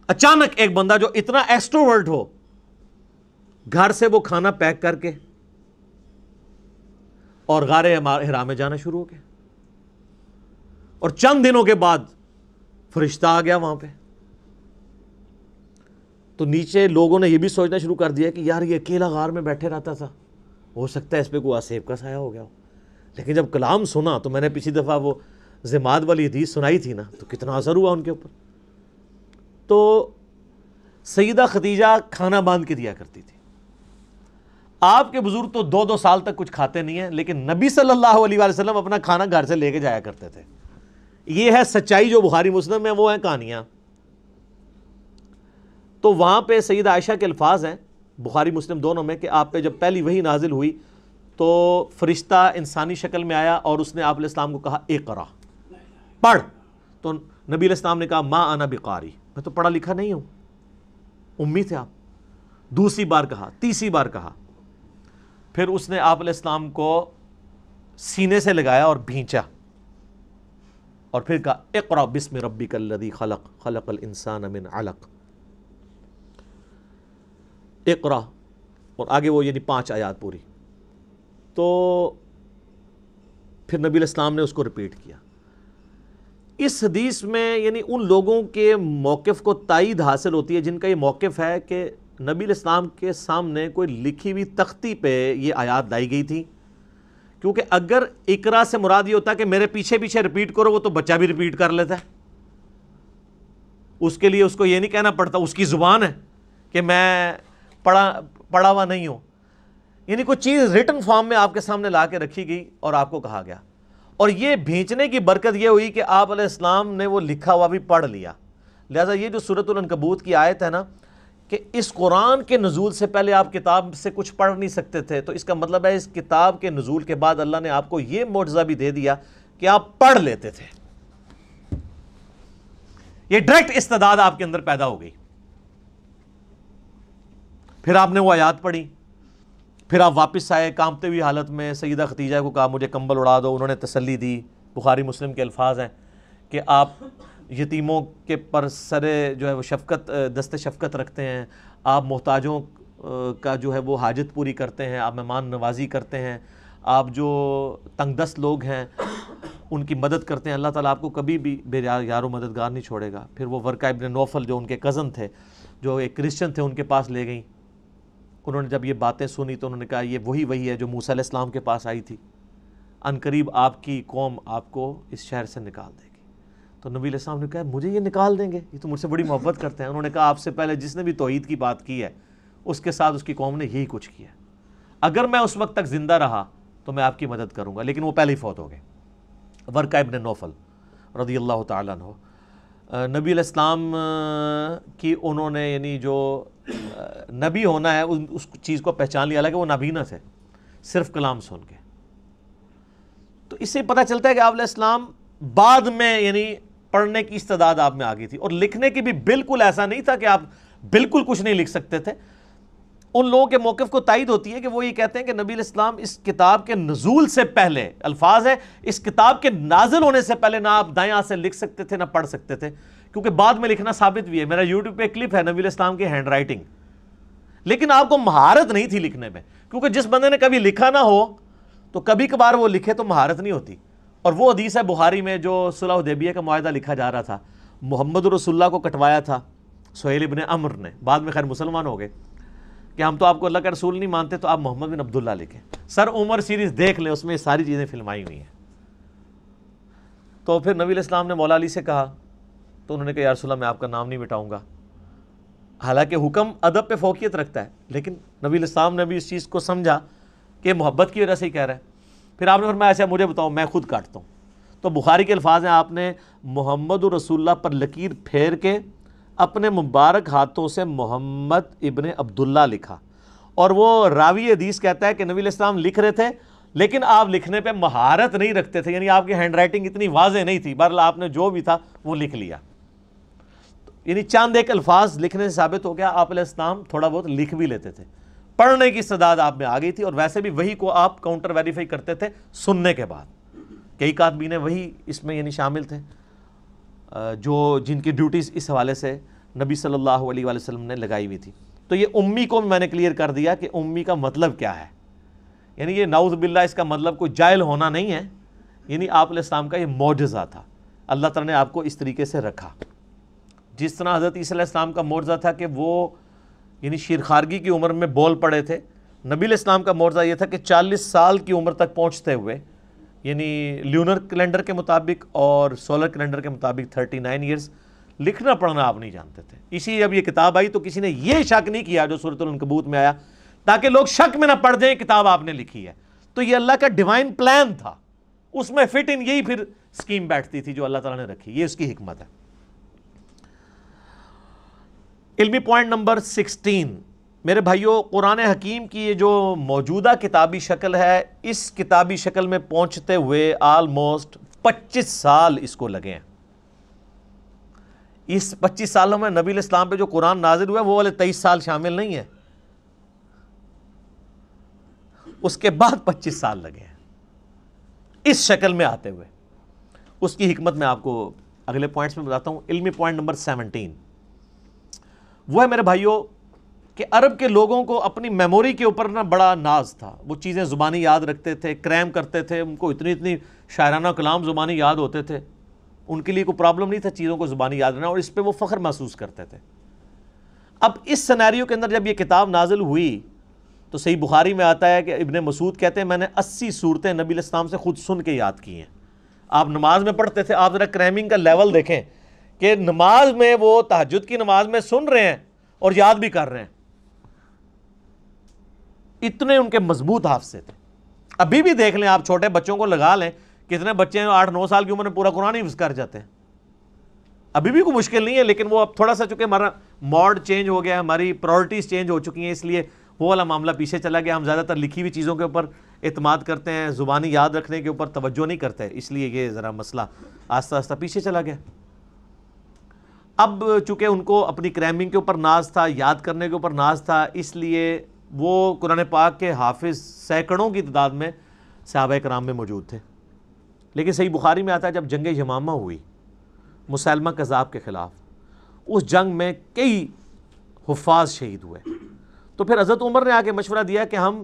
اچانک ایک بندہ جو اتنا ایکسٹروورٹ ہو، گھر سے وہ کھانا پیک کر کے اور غار حرا میں جانا شروع ہو گیا، اور چند دنوں کے بعد فرشتہ آ گیا وہاں پہ۔ تو نیچے لوگوں نے یہ بھی سوچنا شروع کر دیا کہ یار یہ اکیلا غار میں بیٹھے رہتا تھا، ہو سکتا ہے اس پہ کوئی آسیب کا سایہ ہو گیا ہو۔ لیکن جب کلام سنا تو میں نے پچھلی دفعہ وہ زماد والی حدیث سنائی تھی نا، تو کتنا اثر ہوا ان کے اوپر۔ تو سیدہ خدیجہ کھانا باندھ کے دیا کرتی تھی۔ آپ کے بزرگ تو 2 سال تک کچھ کھاتے نہیں ہیں، لیکن نبی صلی اللہ علیہ وآلہ وسلم اپنا کھانا گھر سے لے کے جایا کرتے تھے۔ یہ ہے سچائی جو بخاری مسلم میں، وہ ہیں کہانیاں۔ تو وہاں پہ سیدہ عائشہ کے الفاظ ہیں بخاری مسلم دونوں میں کہ آپ پہ جب پہلی وحی نازل ہوئی تو فرشتہ انسانی شکل میں آیا اور اس نے آپ علیہ السلام کو کہا اقرا، پڑھ۔ تو نبی علیہ السلام نے کہا ما انا بقاری، میں تو پڑھا لکھا نہیں ہوں، امی تھے آپ۔ دوسری بار کہا، تیسری بار کہا، پھر اس نے آپ علیہ السلام کو سینے سے لگایا اور بھینچا، اور پھر کہا اقرا بسم ربک الذی خلق خلق الانسان من علق، اقرا، اور آگے وہ یعنی 5 آیات پوری۔ تو پھر نبی علیہ السلام نے اس کو ریپیٹ کیا۔ اس حدیث میں یعنی ان لوگوں کے موقف کو تائید حاصل ہوتی ہے جن کا یہ موقف ہے کہ نبی علیہ السلام کے سامنے کوئی لکھی ہوئی تختی پہ یہ آیات لائی گئی تھی، کیونکہ اگر اقرا سے مراد یہ ہوتا ہے کہ میرے پیچھے پیچھے ریپیٹ کرو، وہ تو بچہ بھی ریپیٹ کر لیتا ہے، اس کے لیے اس کو یہ نہیں کہنا پڑتا، اس کی زبان ہے کہ میں پڑھا ہوا نہیں ہوں۔ یعنی کوئی چیز ریٹن فارم میں آپ کے سامنے لا کے رکھی گئی اور آپ کو کہا گیا، اور یہ بھیجنے کی برکت یہ ہوئی کہ آپ علیہ السلام نے وہ لکھا ہوا بھی پڑھ لیا۔ لہٰذا یہ جو سورۃ العنکبوت کی آیت ہے نا کہ اس قرآن کے نزول سے پہلے آپ کتاب سے کچھ پڑھ نہیں سکتے تھے، تو اس کا مطلب ہے اس کتاب کے نزول کے بعد اللہ نے آپ کو یہ معجزہ بھی دے دیا کہ آپ پڑھ لیتے تھے۔ یہ ڈائریکٹ استعداد آپ کے اندر پیدا ہو گئی۔ پھر آپ نے وہ آیات پڑھی، پھر آپ واپس آئے کانپتے ہوئی حالت میں، سیدہ خدیجہ کو کہا مجھے کمبل اڑا دو، انہوں نے تسلی دی۔ بخاری مسلم کے الفاظ ہیں کہ آپ یتیموں کے پر سرے جو ہے وہ شفقت، دست شفقت رکھتے ہیں، آپ محتاجوں کا جو ہے وہ حاجت پوری کرتے ہیں، آپ مہمان نوازی کرتے ہیں، آپ جو تنگ دست لوگ ہیں ان کی مدد کرتے ہیں، اللہ تعالیٰ آپ کو کبھی بھی بے یار و مددگار نہیں چھوڑے گا۔ پھر وہ ورقہ ابن نوفل جو ان کے کزن تھے، جو ایک کرسچن تھے، ان کے پاس لے گئیں۔ انہوں نے جب یہ باتیں سنی تو انہوں نے کہا یہ وہی ہے جو موسیٰ علیہ السلام کے پاس آئی تھی، عنقریب آپ کی قوم آپ کو اس شہر سے نکال دے گی۔ تو نبی علیہ السلام نے کہا مجھے یہ نکال دیں گے، یہ تو مجھ سے بڑی محبت کرتے ہیں۔ انہوں نے کہا آپ سے پہلے جس نے بھی توحید کی بات کی ہے اس کے ساتھ اس کی قوم نے یہی کچھ کیا، اگر میں اس وقت تک زندہ رہا تو میں آپ کی مدد کروں گا، لیکن وہ پہلے ہی فوت ہو گئے۔ ورقہ ابن نوفل رضی اللہ تعالیٰ عنہ، نبی علیہ السلام کی انہوں نے یعنی جو نبی ہونا ہے اس چیز کو پہچان لیا، حالانکہ وہ نابینا تھے صرف کلام سن کے۔ تو اس سے پتہ چلتا ہے کہ آپ علیہ السلام بعد میں یعنی پڑھنے کی استعداد آپ میں آ گئی تھی، اور لکھنے کی بھی بالکل ایسا نہیں تھا کہ آپ بالکل کچھ نہیں لکھ سکتے تھے۔ ان لوگوں کے موقف کو تائید ہوتی ہے کہ وہ یہ کہتے ہیں کہ نبی علیہ السلام اس کتاب کے نزول سے پہلے، الفاظ ہے اس کتاب کے نازل ہونے سے پہلے نہ آپ دائیں ہاتھ سے لکھ سکتے تھے نہ پڑھ سکتے تھے، کیونکہ بعد میں لکھنا ثابت بھی ہے۔ میرا یوٹیوب پہ ایک کلپ ہے نبی علیہ السلام کی ہینڈ رائٹنگ، لیکن آپ کو مہارت نہیں تھی لکھنے میں، کیونکہ جس بندے نے کبھی لکھا نہ ہو تو کبھی کبھار وہ لکھے تو مہارت نہیں ہوتی۔ اور وہ حدیث ہے بخاری میں جو صلح حدیبیہ کا معاہدہ لکھا جا رہا تھا، محمد رسول اللہ کو کٹوایا تھا سہیل ابن عمر نے، بعد میں خیر مسلمان ہو گئے، کہ ہم تو آپ کو اللہ کا رسول نہیں مانتے تو آپ محمد بن عبداللہ لکھیں۔ سر عمر سیریز دیکھ لیں، اس میں یہ ساری چیزیں فلمائی ہوئی ہیں۔ تو پھر نبی علیہ السلام نے مولا علی سے کہا، تو انہوں نے کہا یا رسول اللہ میں آپ کا نام نہیں مٹاؤں گا. حالانکہ حکم ادب پہ فوقیت رکھتا ہے، لیکن نبی علیہ السلام نے بھی اس چیز کو سمجھا کہ محبت کی وجہ سے ہی کہہ رہا ہے. پھر آپ نے فرمایا اچھا مجھے بتاؤ میں خود کاٹتا ہوں. تو بخاری کے الفاظ ہیں، آپ نے محمد رسول اللہ پر لکیر پھیر کے اپنے مبارک ہاتھوں سے محمد ابن عبداللہ لکھا. اور وہ راوی حدیث کہتا ہے کہ نبی علیہ السلام لکھ رہے تھے لیکن آپ لکھنے پہ مہارت نہیں رکھتے تھے، یعنی آپ کی ہینڈ رائٹنگ اتنی واضح نہیں تھی، بہرحال آپ نے جو بھی تھا وہ لکھ لیا. یعنی چاند ایک الفاظ لکھنے سے ثابت ہو گیا آپ علیہ السلام تھوڑا بہت لکھ بھی لیتے تھے، پڑھنے کی استعداد آپ میں آ گئی تھی. اور ویسے بھی وہی کو آپ کاؤنٹر ویریفائی کرتے تھے سننے کے بعد. کئی کاتبین وہی اس میں یعنی شامل تھے جو جن کی ڈیوٹیز اس حوالے سے نبی صلی اللہ علیہ وآلہ وسلم نے لگائی ہوئی تھی. تو یہ امی کو بھی میں نے کلیئر کر دیا کہ امی کا مطلب کیا ہے. یعنی یہ نعوذ باللہ اس کا مطلب کوئی جاہل ہونا نہیں ہے، یعنی آپ علیہ السلام کا یہ معجزہ تھا. اللہ تعالیٰ نے آپ کو اس طریقے سے رکھا. جس طرح حضرت عیسیٰ علیہ السلام کا معجزہ تھا کہ وہ یعنی شیرخارگی کی عمر میں بول پڑے تھے، نبی علیہ السلام کا معجزہ یہ تھا کہ 40 سال کی عمر تک پہنچتے ہوئے، یعنی لیونر کیلنڈر کے مطابق اور سولر کیلنڈر کے مطابق 39 ایئرز، لکھنا پڑھنا آپ نہیں جانتے تھے. اسی جب یہ کتاب آئی تو کسی نے یہ شک نہیں کیا جو سورۃ العنکبوت میں آیا، تاکہ لوگ شک میں نہ پڑ جائیں کتاب آپ نے لکھی ہے. تو یہ اللہ کا ڈیوائن پلان تھا، اس میں فٹ ان یہی پھر سکیم بیٹھتی تھی جو اللہ تعالیٰ نے رکھی. یہ اس کی حکمت ہے. علمی پوائنٹ نمبر 16 میرے بھائیوں، قرآن حکیم کی یہ جو موجودہ کتابی شکل ہے، اس کتابی شکل میں پہنچتے ہوئے آلموسٹ 25 سال اس کو لگے ہیں. اس 25 سالوں میں نبی علیہ السلام پہ جو قرآن نازل ہوا ہے وہ والے 23 سال شامل نہیں ہے، اس کے بعد 25 سال لگے ہیں اس شکل میں آتے ہوئے. اس کی حکمت میں آپ کو اگلے پوائنٹس میں بتاتا ہوں. علمی پوائنٹ نمبر 17 وہ ہے میرے بھائیوں کہ عرب کے لوگوں کو اپنی میموری کے اوپر نا بڑا ناز تھا. وہ چیزیں زبانی یاد رکھتے تھے، کریم کرتے تھے، ان کو اتنی شاعرانہ کلام زبانی یاد ہوتے تھے. ان کے لیے کوئی پرابلم نہیں تھا چیزوں کو زبانی یاد رکھنا، اور اس پہ وہ فخر محسوس کرتے تھے. اب اس سینیریو کے اندر جب یہ کتاب نازل ہوئی تو صحیح بخاری میں آتا ہے کہ ابن مسعود کہتے ہیں میں نے 80 صورتیں نبی علیہ السلام سے خود سن کے یاد کی ہیں. آپ نماز میں پڑھتے تھے، آپ ذرا کریمنگ کا لیول دیکھیں کہ نماز میں وہ تہجد کی نماز میں سن رہے ہیں اور یاد بھی کر رہے ہیں. اتنے ان کے مضبوط حافظے تھے. ابھی بھی دیکھ لیں، آپ چھوٹے بچوں کو لگا لیں، کتنے بچے ہیں 8-9 سال کی عمر میں پورا قرآن ہی حفظ کر جاتے ہیں. ابھی بھی کوئی مشکل نہیں ہے، لیکن وہ اب تھوڑا سا چونکہ ہمارا موڈ چینج ہو گیا، ہماری پرائرٹیز چینج ہو چکی ہیں، اس لیے وہ والا معاملہ پیچھے چلا گیا. ہم زیادہ تر لکھی ہوئی چیزوں کے اوپر اعتماد کرتے ہیں، زبانی یاد رکھنے کے اوپر توجہ نہیں کرتے، اس لیے یہ ذرا مسئلہ آہستہ آہستہ پیچھے چلا گیا. اب چونکہ ان کو اپنی کریمنگ کے اوپر ناز تھا، یاد کرنے کے اوپر ناز تھا، اس لیے وہ قرآن پاک کے حافظ سینکڑوں کی تعداد میں صحابہ کرام میں موجود تھے. لیکن صحیح بخاری میں آتا ہے جب جنگ یمامہ ہوئی مسیلمہ کذاب کے خلاف، اس جنگ میں کئی حفاظ شہید ہوئے. تو پھر حضرت عمر نے آ کے مشورہ دیا کہ ہم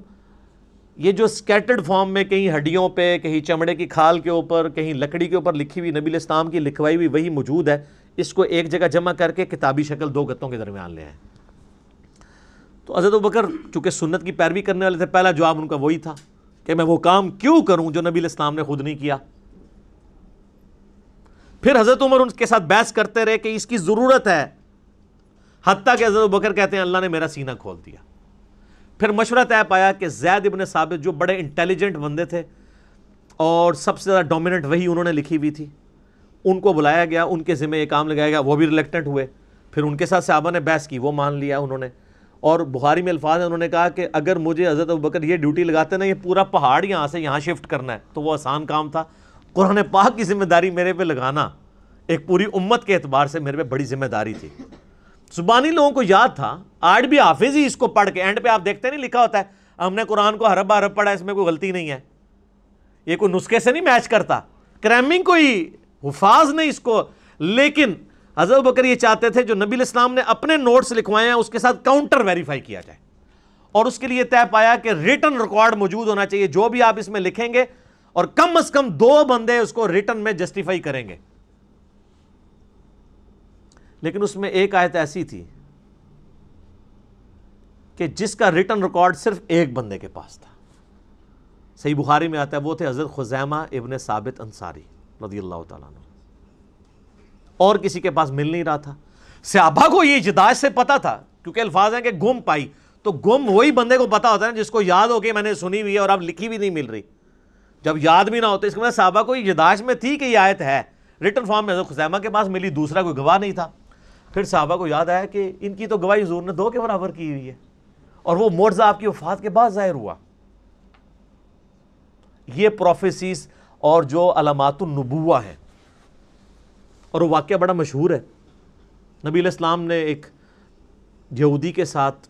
یہ جو سکیٹرڈ فارم میں کہیں ہڈیوں پہ، کہیں چمڑے کی کھال کے اوپر، کہیں لکڑی کے اوپر لکھی ہوئی نبی علیہ السلام کی لکھوائی ہوئی وہی موجود ہے، اس کو ایک جگہ جمع کر کے کتابی شکل 2 گتوں کے درمیان لے آئیں. تو حضرت ابوبکر چونکہ سنت کی پیروی کرنے والے تھے، پہلا جواب ان کا وہی تھا کہ میں وہ کام کیوں کروں جو نبی علیہ السلام نے خود نہیں کیا. پھر حضرت عمر ان کے ساتھ بحث کرتے رہے کہ اس کی ضرورت ہے، حتیٰ کہ حضرت ابوبکر کہتے ہیں اللہ نے میرا سینہ کھول دیا. پھر مشورہ طے پایا کہ زید ابن ثابت جو بڑے انٹیلیجنٹ بندے تھے اور سب سے زیادہ ڈومیننٹ وہی انہوں نے لکھی ہوئی تھی، ان کو بلایا گیا، ان کے ذمہ یہ کام لگایا گیا. وہ بھی ریلیکٹنٹ ہوئے. پھر ان کے ساتھ صحابہ نے بحث کی، وہ مان لیا انہوں نے. اور بخاری میں الفاظ ہیں، انہوں نے کہا کہ اگر مجھے حضرت ابوبکر یہ ڈیوٹی لگاتے نا، یہ پورا پہاڑ یہاں سے یہاں شفٹ کرنا ہے، تو وہ آسان کام تھا. قرآن پاک کی ذمہ داری میرے پہ لگانا ایک پوری امت کے اعتبار سے میرے پہ بڑی ذمہ داری تھی. زبانی لوگوں کو یاد تھا، آج بھی حافظ ہی اس کو پڑھ کے اینڈ پہ آپ دیکھتے نہیں لکھا ہوتا ہے ہم نے قرآن کو حرف حرف پڑھا، اس میں کوئی غلطی نہیں ہے. یہ کوئی نسخے سے نہیں میچ کرتا، کریمنگ کوئی حفاظ نہیں اس کو. لیکن حضرت ابوبکر یہ چاہتے تھے جو نبی علیہ السلام نے اپنے نوٹس لکھوائے ہیں اس کے ساتھ کاؤنٹر ویریفائی کیا جائے، اور اس کے لیے طے پایا کہ ریٹن ریکارڈ موجود ہونا چاہیے. جو بھی آپ اس میں لکھیں گے اور کم از کم 2 بندے اس کو ریٹن میں جسٹیفائی کریں گے. لیکن اس میں ایک آیت ایسی تھی کہ جس کا ریٹن ریکارڈ صرف ایک بندے کے پاس تھا. صحیح بخاری میں آتا ہے وہ تھے حضرت خزیمہ ابن ثابت انصاری رضی اللہ تعالیٰ عنہ، اور کسی کے پاس مل نہیں رہا تھا۔ صحابہ کو یہ اجداج سے پتا تھا، کیونکہ الفاظ ہیں کہ گم پائی، تو گم وہی بندے کو پتا ہوتا ہے جس کو یاد ہو کہ میں نے سنی ہوئی ہے اور اب لکھی بھی نہیں مل رہی۔ جب یاد بھی نہ ہوتا، اس کے مطلب صحابہ کو اجداج میں تھی کہ یہ آیت ہے، ریٹن فارم میں حضرت خزیمہ کے پاس ملی، دوسرا کوئی گواہ نہیں تھا۔ پھر صحابہ کو یاد آیا کہ ان کی تو گواہی حضور نے 2 کے برابر کی ہوئی ہے، اور وہ معجزہ آپ کی وفات کے بعد ظاہر ہوا۔ یہ پروفیسیز اور جو علامات النبوہ ہیں، اور وہ واقعہ بڑا مشہور ہے۔ نبی علیہ السلام نے ایک یہودی کے ساتھ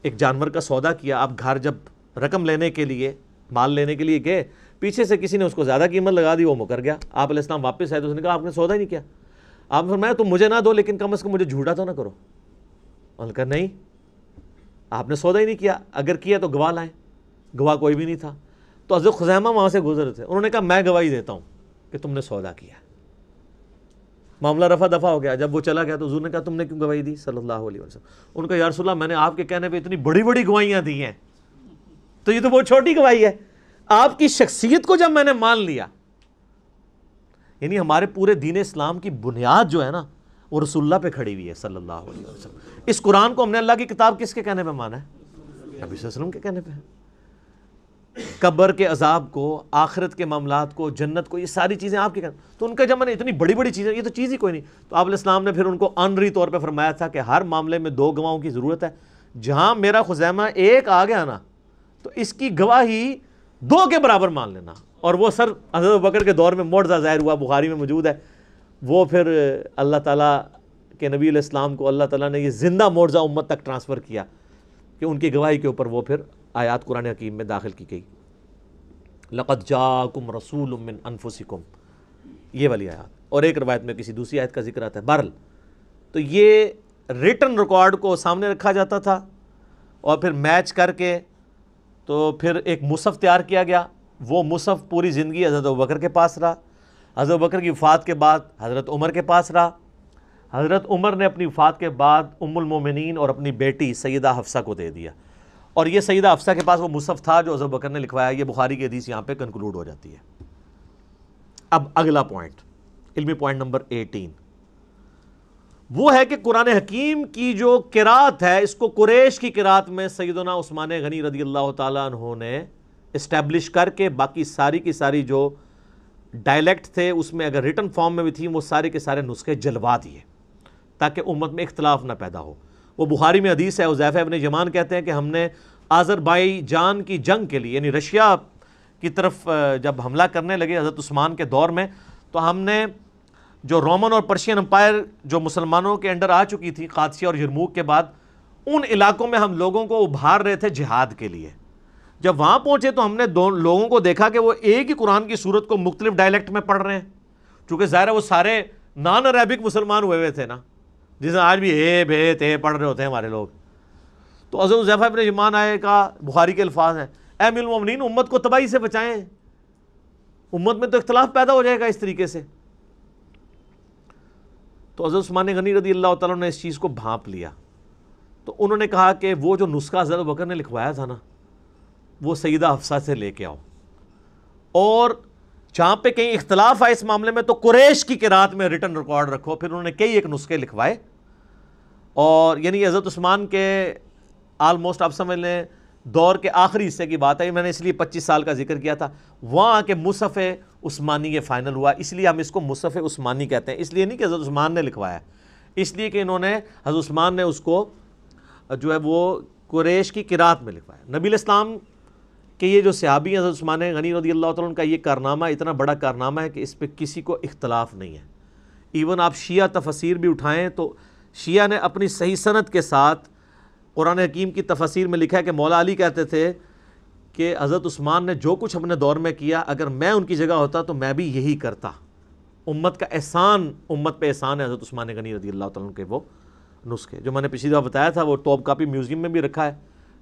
ایک جانور کا سودا کیا۔ آپ گھر جب رقم لینے کے لیے، مال لینے کے لیے گئے، پیچھے سے کسی نے اس کو زیادہ قیمت لگا دی، وہ مکر گیا۔ آپ علیہ السلام واپس آئے تو اس نے کہا آپ نے سودا ہی نہیں کیا۔ آپ نے فرمایا تم مجھے نہ دو لیکن کم از کم مجھے جھوٹا تو نہ کرو۔ انہوں نے کہا نہیں، آپ نے سودا ہی نہیں کیا، اگر کیا تو گواہ لائیں۔ گواہ کوئی بھی نہیں تھا۔ تو حضرت خزیمہ وہاں سے گزر تھے، انہوں نے کہا میں گواہی دیتا ہوں کہ تم نے سودا کیا۔ معاملہ رفع دفع ہو گیا۔ جب وہ چلا گیا تو حضور نے کہا تم نے کیوں گواہی دی صلی اللہ علیہ وسلم؟ ان کا یا رسول اللہ میں نے آپ کے کہنے پہ اتنی بڑی بڑی گواہیاں دی ہیں، تو یہ تو بہت چھوٹی گواہی ہے، آپ کی شخصیت کو جب میں نے مان لیا۔ یعنی ہمارے پورے دین اسلام کی بنیاد جو ہے نا، وہ رسول اللہ پہ کھڑی ہوئی ہے صلی اللہ علیہ وسلم۔ اس قرآن کو ہم نے اللہ کی کتاب کس کے کہنے پہ مانا ہے؟ نبی صلی اللہ علیہ وسلم کے کہنے پہ۔ قبر کے عذاب کو، آخرت کے معاملات کو، جنت کو، یہ ساری چیزیں آپ کے کہنے۔ تو ان کا جب میں نے اتنی بڑی بڑی چیزیں، یہ تو چیز ہی کوئی نہیں۔ تو آپ علیہ السلام نے پھر ان کو آنری طور پہ فرمایا تھا کہ ہر معاملے میں 2 گواہوں کی ضرورت ہے۔ جہاں میرا خزیمہ ایک آ گیا نا، تو اس کی گواہی 2 کے برابر مان لینا۔ اور وہ سر حضرت ابوبکر کے دور میں معجزہ ظاہر ہوا، بخاری میں موجود ہے۔ وہ پھر اللہ تعالیٰ کے نبی علیہ السلام کو اللہ تعالیٰ نے یہ زندہ معجزہ امت تک ٹرانسفر کیا کہ ان کی گواہی کے اوپر وہ پھر آیات قرآن حکیم میں داخل کی گئی۔ لقد جاءکم رسول من انفسکم، یہ والی آیات، اور ایک روایت میں کسی دوسری آیت کا ذکر آتا ہے۔ بہرحال تو یہ ریٹن ریکارڈ کو سامنے رکھا جاتا تھا، اور پھر میچ کر کے تو پھر ایک مصحف تیار کیا گیا۔ وہ مصحف پوری زندگی حضرت ابوبکر کے پاس رہا، حضرت ابوبکر کی وفات کے بعد حضرت عمر کے پاس رہا۔ حضرت عمر نے اپنی وفات کے بعد ام المومنین اور اپنی بیٹی سیدہ حفصہ کو دے دیا، اور یہ سیدہ حفصہ کے پاس وہ مصحف تھا جو حضرت ابوبکر نے لکھوایا۔ یہ بخاری کی حدیث یہاں پہ کنکلوڈ ہو جاتی ہے۔ اب اگلا پوائنٹ، علمی پوائنٹ نمبر 18، وہ ہے کہ قرآن حکیم کی جو قرات ہے، اس کو قریش کی قرات میں سیدنا عثمان غنی رضی اللہ تعالیٰ عنہ نے اسٹیبلش کر کے باقی ساری کی ساری جو ڈائلیکٹ تھے اس میں اگر ریٹن فارم میں بھی تھی، وہ سارے کے سارے نسخے جلوا دیے تاکہ امت میں اختلاف نہ پیدا ہو۔ وہ بخاری میں حدیث ہے، حذیفہ ابن یمان کہتے ہیں کہ ہم نے آذربائیجان کی جنگ کے لیے، یعنی رشیا کی طرف جب حملہ کرنے لگے حضرت عثمان کے دور میں، تو ہم نے جو رومن اور پرشین امپائر جو مسلمانوں کے انڈر آ چکی تھی قادسیہ اور یرموک کے بعد، ان علاقوں میں ہم لوگوں کو ابھار رہے تھے جہاد کے لیے۔ جب وہاں پہنچے تو ہم نے لوگوں کو دیکھا کہ وہ ایک ہی قرآن کی صورت کو مختلف ڈائلیکٹ میں پڑھ رہے ہیں، چونکہ ظاہر ہے وہ سارے نان عربک مسلمان ہوئے تھے نا، جسے آج بھی اے بے تے پڑھ رہے ہوتے ہیں ہمارے لوگ۔ تو حضرت حذیفہ ابن یمان آئے کا بخاری کے الفاظ ہیں، اے امیر المومنین امت کو تباہی سے بچائیں، امت میں تو اختلاف پیدا ہو جائے گا اس طریقے سے۔ تو حضرت عثمان غنی رضی اللہ تعالیٰ نے اس چیز کو بھانپ لیا، تو انہوں نے کہا کہ وہ جو نسخہ حضرت ابوبکر نے لکھوایا تھا نا، وہ سیدہ حفصہ سے لے کے آؤ، اور جہاں پہ کہیں اختلاف آئے اس معاملے میں تو قریش کی قرات میں ریٹن ریکارڈ رکھو۔ پھر انہوں نے کئی ایک نسخے لکھوائے، اور یعنی حضرت عثمان کے آلموسٹ آپ سمجھ لیں دور کے آخری حصے کی بات ہے، میں نے اس لیے 25 سال کا ذکر کیا تھا، وہاں کے مصحف عثمانی یہ فائنل ہوا، اس لیے ہم اس کو مصحف عثمانی کہتے ہیں۔ اس لیے نہیں کہ حضرت عثمان نے لکھوایا، اس لیے کہ انہوں نے حضرت عثمان نے اس کو جو ہے وہ قریش کی قرات میں لکھوایا۔ نبی علیہ السلام کہ یہ جو صحابی حضرت عثمان غنی رضی اللہ تعالیٰ عنہ کا یہ کارنامہ اتنا بڑا کارنامہ ہے کہ اس پہ کسی کو اختلاف نہیں ہے۔ ایون آپ شیعہ تفاسیر بھی اٹھائیں تو شیعہ نے اپنی صحیح سند کے ساتھ قرآن حکیم کی تفاسیر میں لکھا ہے کہ مولا علی کہتے تھے کہ حضرت عثمان نے جو کچھ اپنے دور میں کیا، اگر میں ان کی جگہ ہوتا تو میں بھی یہی کرتا۔ امت کا احسان، امت پہ احسان ہے حضرت عثمان غنی رضی اللہ تعالیٰ عنہ کے وہ نسخے، جو میں نے پچھلی دفعہ بتایا تھا، وہ ٹاپ کاپی میوزیم میں بھی رکھا ہے،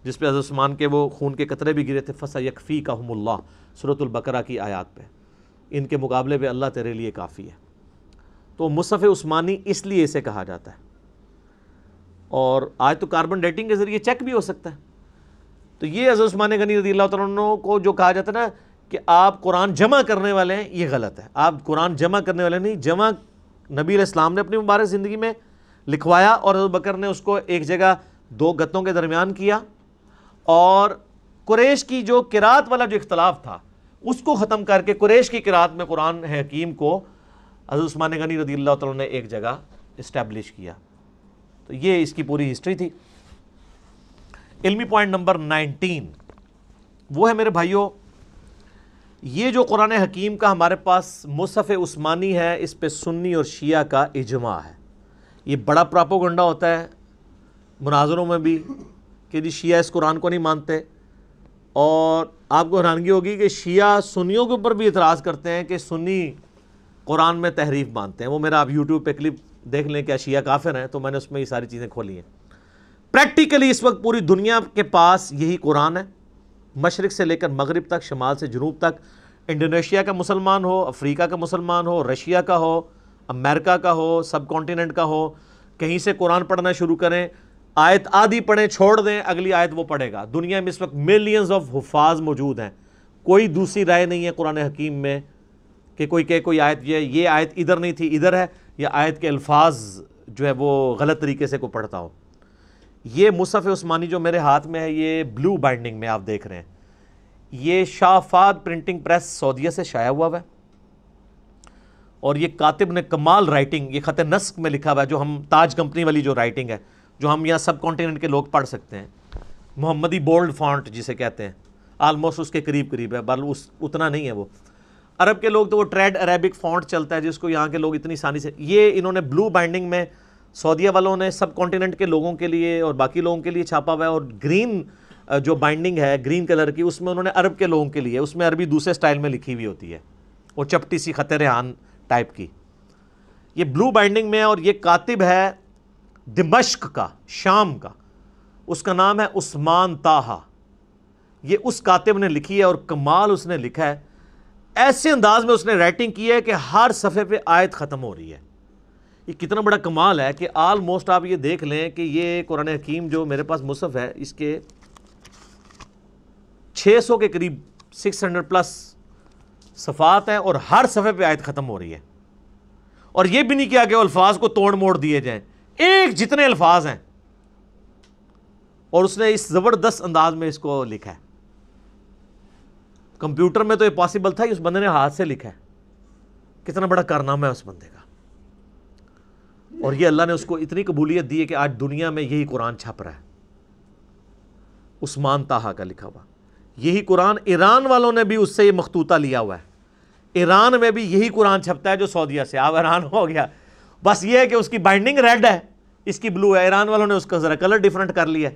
جس پہ حضرت عثمان کے وہ خون کے قطرے بھی گرے تھے، فَسَيَكْفِيكَهُمُ اللَّهُ سورۃ البقرہ کی آیات پہ، ان کے مقابلے پہ اللہ تیرے لیے کافی ہے۔ تو مصحف عثمانی اس لیے اسے کہا جاتا ہے، اور آج تو کاربن ڈیٹنگ کے ذریعے چیک بھی ہو سکتا ہے۔ تو یہ حضرت عثمان غنی رضی اللہ تعالیٰ عنہ کو جو کہا جاتا ہے نا کہ آپ قرآن جمع کرنے والے ہیں، یہ غلط ہے. آپ قرآن جمع کرنے والے نہیں، جمع نبی علیہ السلام نے اپنی مبارک زندگی میں لکھوایا اور حضرت بکر نے اس کو ایک جگہ 2 گتوں کے درمیان کیا، اور قریش کی جو قرات والا جو اختلاف تھا اس کو ختم کر کے قریش کی قرات میں قرآن حکیم کو حضرت عثمان غنی رضی اللہ تعالیٰ نے ایک جگہ اسٹیبلش کیا. تو یہ اس کی پوری ہسٹری تھی. علمی پوائنٹ نمبر 19 وہ ہے میرے بھائیوں، یہ جو قرآن حکیم کا ہمارے پاس مصحف عثمانی ہے، اس پہ سنی اور شیعہ کا اجماع ہے. یہ بڑا پراپوگنڈا ہوتا ہے مناظروں میں بھی کہ جی شیعہ اس قرآن کو نہیں مانتے، اور آپ کو حیرانگی ہوگی کہ شیعہ سنیوں کے اوپر بھی اعتراض کرتے ہیں کہ سنی قرآن میں تحریف مانتے ہیں. وہ میرا آپ یوٹیوب پہ کلپ دیکھ لیں کہ شیعہ کافر ہیں، تو میں نے اس میں یہ ساری چیزیں کھولی ہیں. پریکٹیکلی اس وقت پوری دنیا کے پاس یہی قرآن ہے، مشرق سے لے کر مغرب تک، شمال سے جنوب تک. انڈونیشیا کا مسلمان ہو، افریقہ کا مسلمان ہو، رشیا کا ہو، امریکہ کا ہو، سب کانٹیننٹ کا ہو، کہیں سے قرآن پڑھنا شروع کریں، آیت آدھی پڑھیں چھوڑ دیں، اگلی آیت وہ پڑھے گا. دنیا میں اس وقت ملینز آف حفاظ موجود ہیں. کوئی دوسری رائے نہیں ہے قرآن حکیم میں کہ کوئی کہے کوئی آیت یہ آیت ادھر نہیں تھی ادھر ہے، یا آیت کے الفاظ جو ہے وہ غلط طریقے سے کوئی پڑھتا ہو. یہ مصحف عثمانی جو میرے ہاتھ میں ہے، یہ بلو بائنڈنگ میں آپ دیکھ رہے ہیں. یہ شاہ فہد پرنٹنگ پریس سعودیہ سے شائع ہوا ہے، اور یہ کاتب نے کمال رائٹنگ، یہ خط نسق میں لکھا ہوا ہے، جو ہم تاج کمپنی والی جو رائٹنگ ہے جو ہم یہاں سب کانٹیننٹ کے لوگ پڑھ سکتے ہیں. محمدی بولڈ فونٹ جسے کہتے ہیں، آلموسٹ اس کے قریب ہے، بل اتنا نہیں ہے. وہ عرب کے لوگ تو وہ ٹریڈ عربک فونٹ چلتا ہے جس کو یہاں کے لوگ اتنی آسانی سے، یہ انہوں نے بلو بائنڈنگ میں سعودیہ والوں نے سب کانٹیننٹ کے لوگوں کے لیے اور باقی لوگوں کے لیے چھاپا ہوا ہے. اور گرین جو بائنڈنگ ہے گرین کلر کی، اس میں انہوں نے عرب کے لوگوں کے لیے، اس میں عربی دوسرے سٹائل میں لکھی ہوئی ہوتی ہے، وہ چپٹی سی خط ریحان ٹائپ کی. یہ بلو بائنڈنگ میں، اور یہ کاتب ہے دمشق کا، شام کا، اس کا نام ہے عثمان طاہا. یہ اس کاتب نے لکھی ہے، اور کمال اس نے لکھا ہے، ایسے انداز میں اس نے رائٹنگ کی ہے کہ ہر صفحے پہ آیت ختم ہو رہی ہے. یہ کتنا بڑا کمال ہے کہ آلموسٹ آپ یہ دیکھ لیں کہ یہ قرآن حکیم جو میرے پاس مصحف ہے، اس کے 600 کے قریب 600 پلس صفحات ہیں، اور ہر صفحے پہ آیت ختم ہو رہی ہے. اور یہ بھی نہیں کیا کہ الفاظ کو توڑ موڑ دیے جائیں، ایک جتنے الفاظ ہیں، اور اس نے اس زبردست انداز میں اس کو لکھا ہے. کمپیوٹر میں تو یہ پاسبل تھا، اس بندے نے ہاتھ سے لکھا ہے. کتنا بڑا کارنامہ ہے اس بندے کا. اور یہ اللہ نے اس کو اتنی قبولیت دی ہے کہ آج دنیا میں یہی قرآن چھپ رہا ہے، عثمان طاہا کا لکھا ہوا. یہی قرآن ایران والوں نے بھی اس سے یہ مخطوطہ لیا ہوا ہے. ایران میں بھی یہی قرآن چھپتا ہے جو سعودیہ سے. آپ ایران ہو گیا، بس یہ ہے کہ اس کی بائنڈنگ ریڈ ہے، اس کی بلو ہے. ایران والوں نے اس کا ذرا کلر ڈیفرنٹ کر لیا ہے،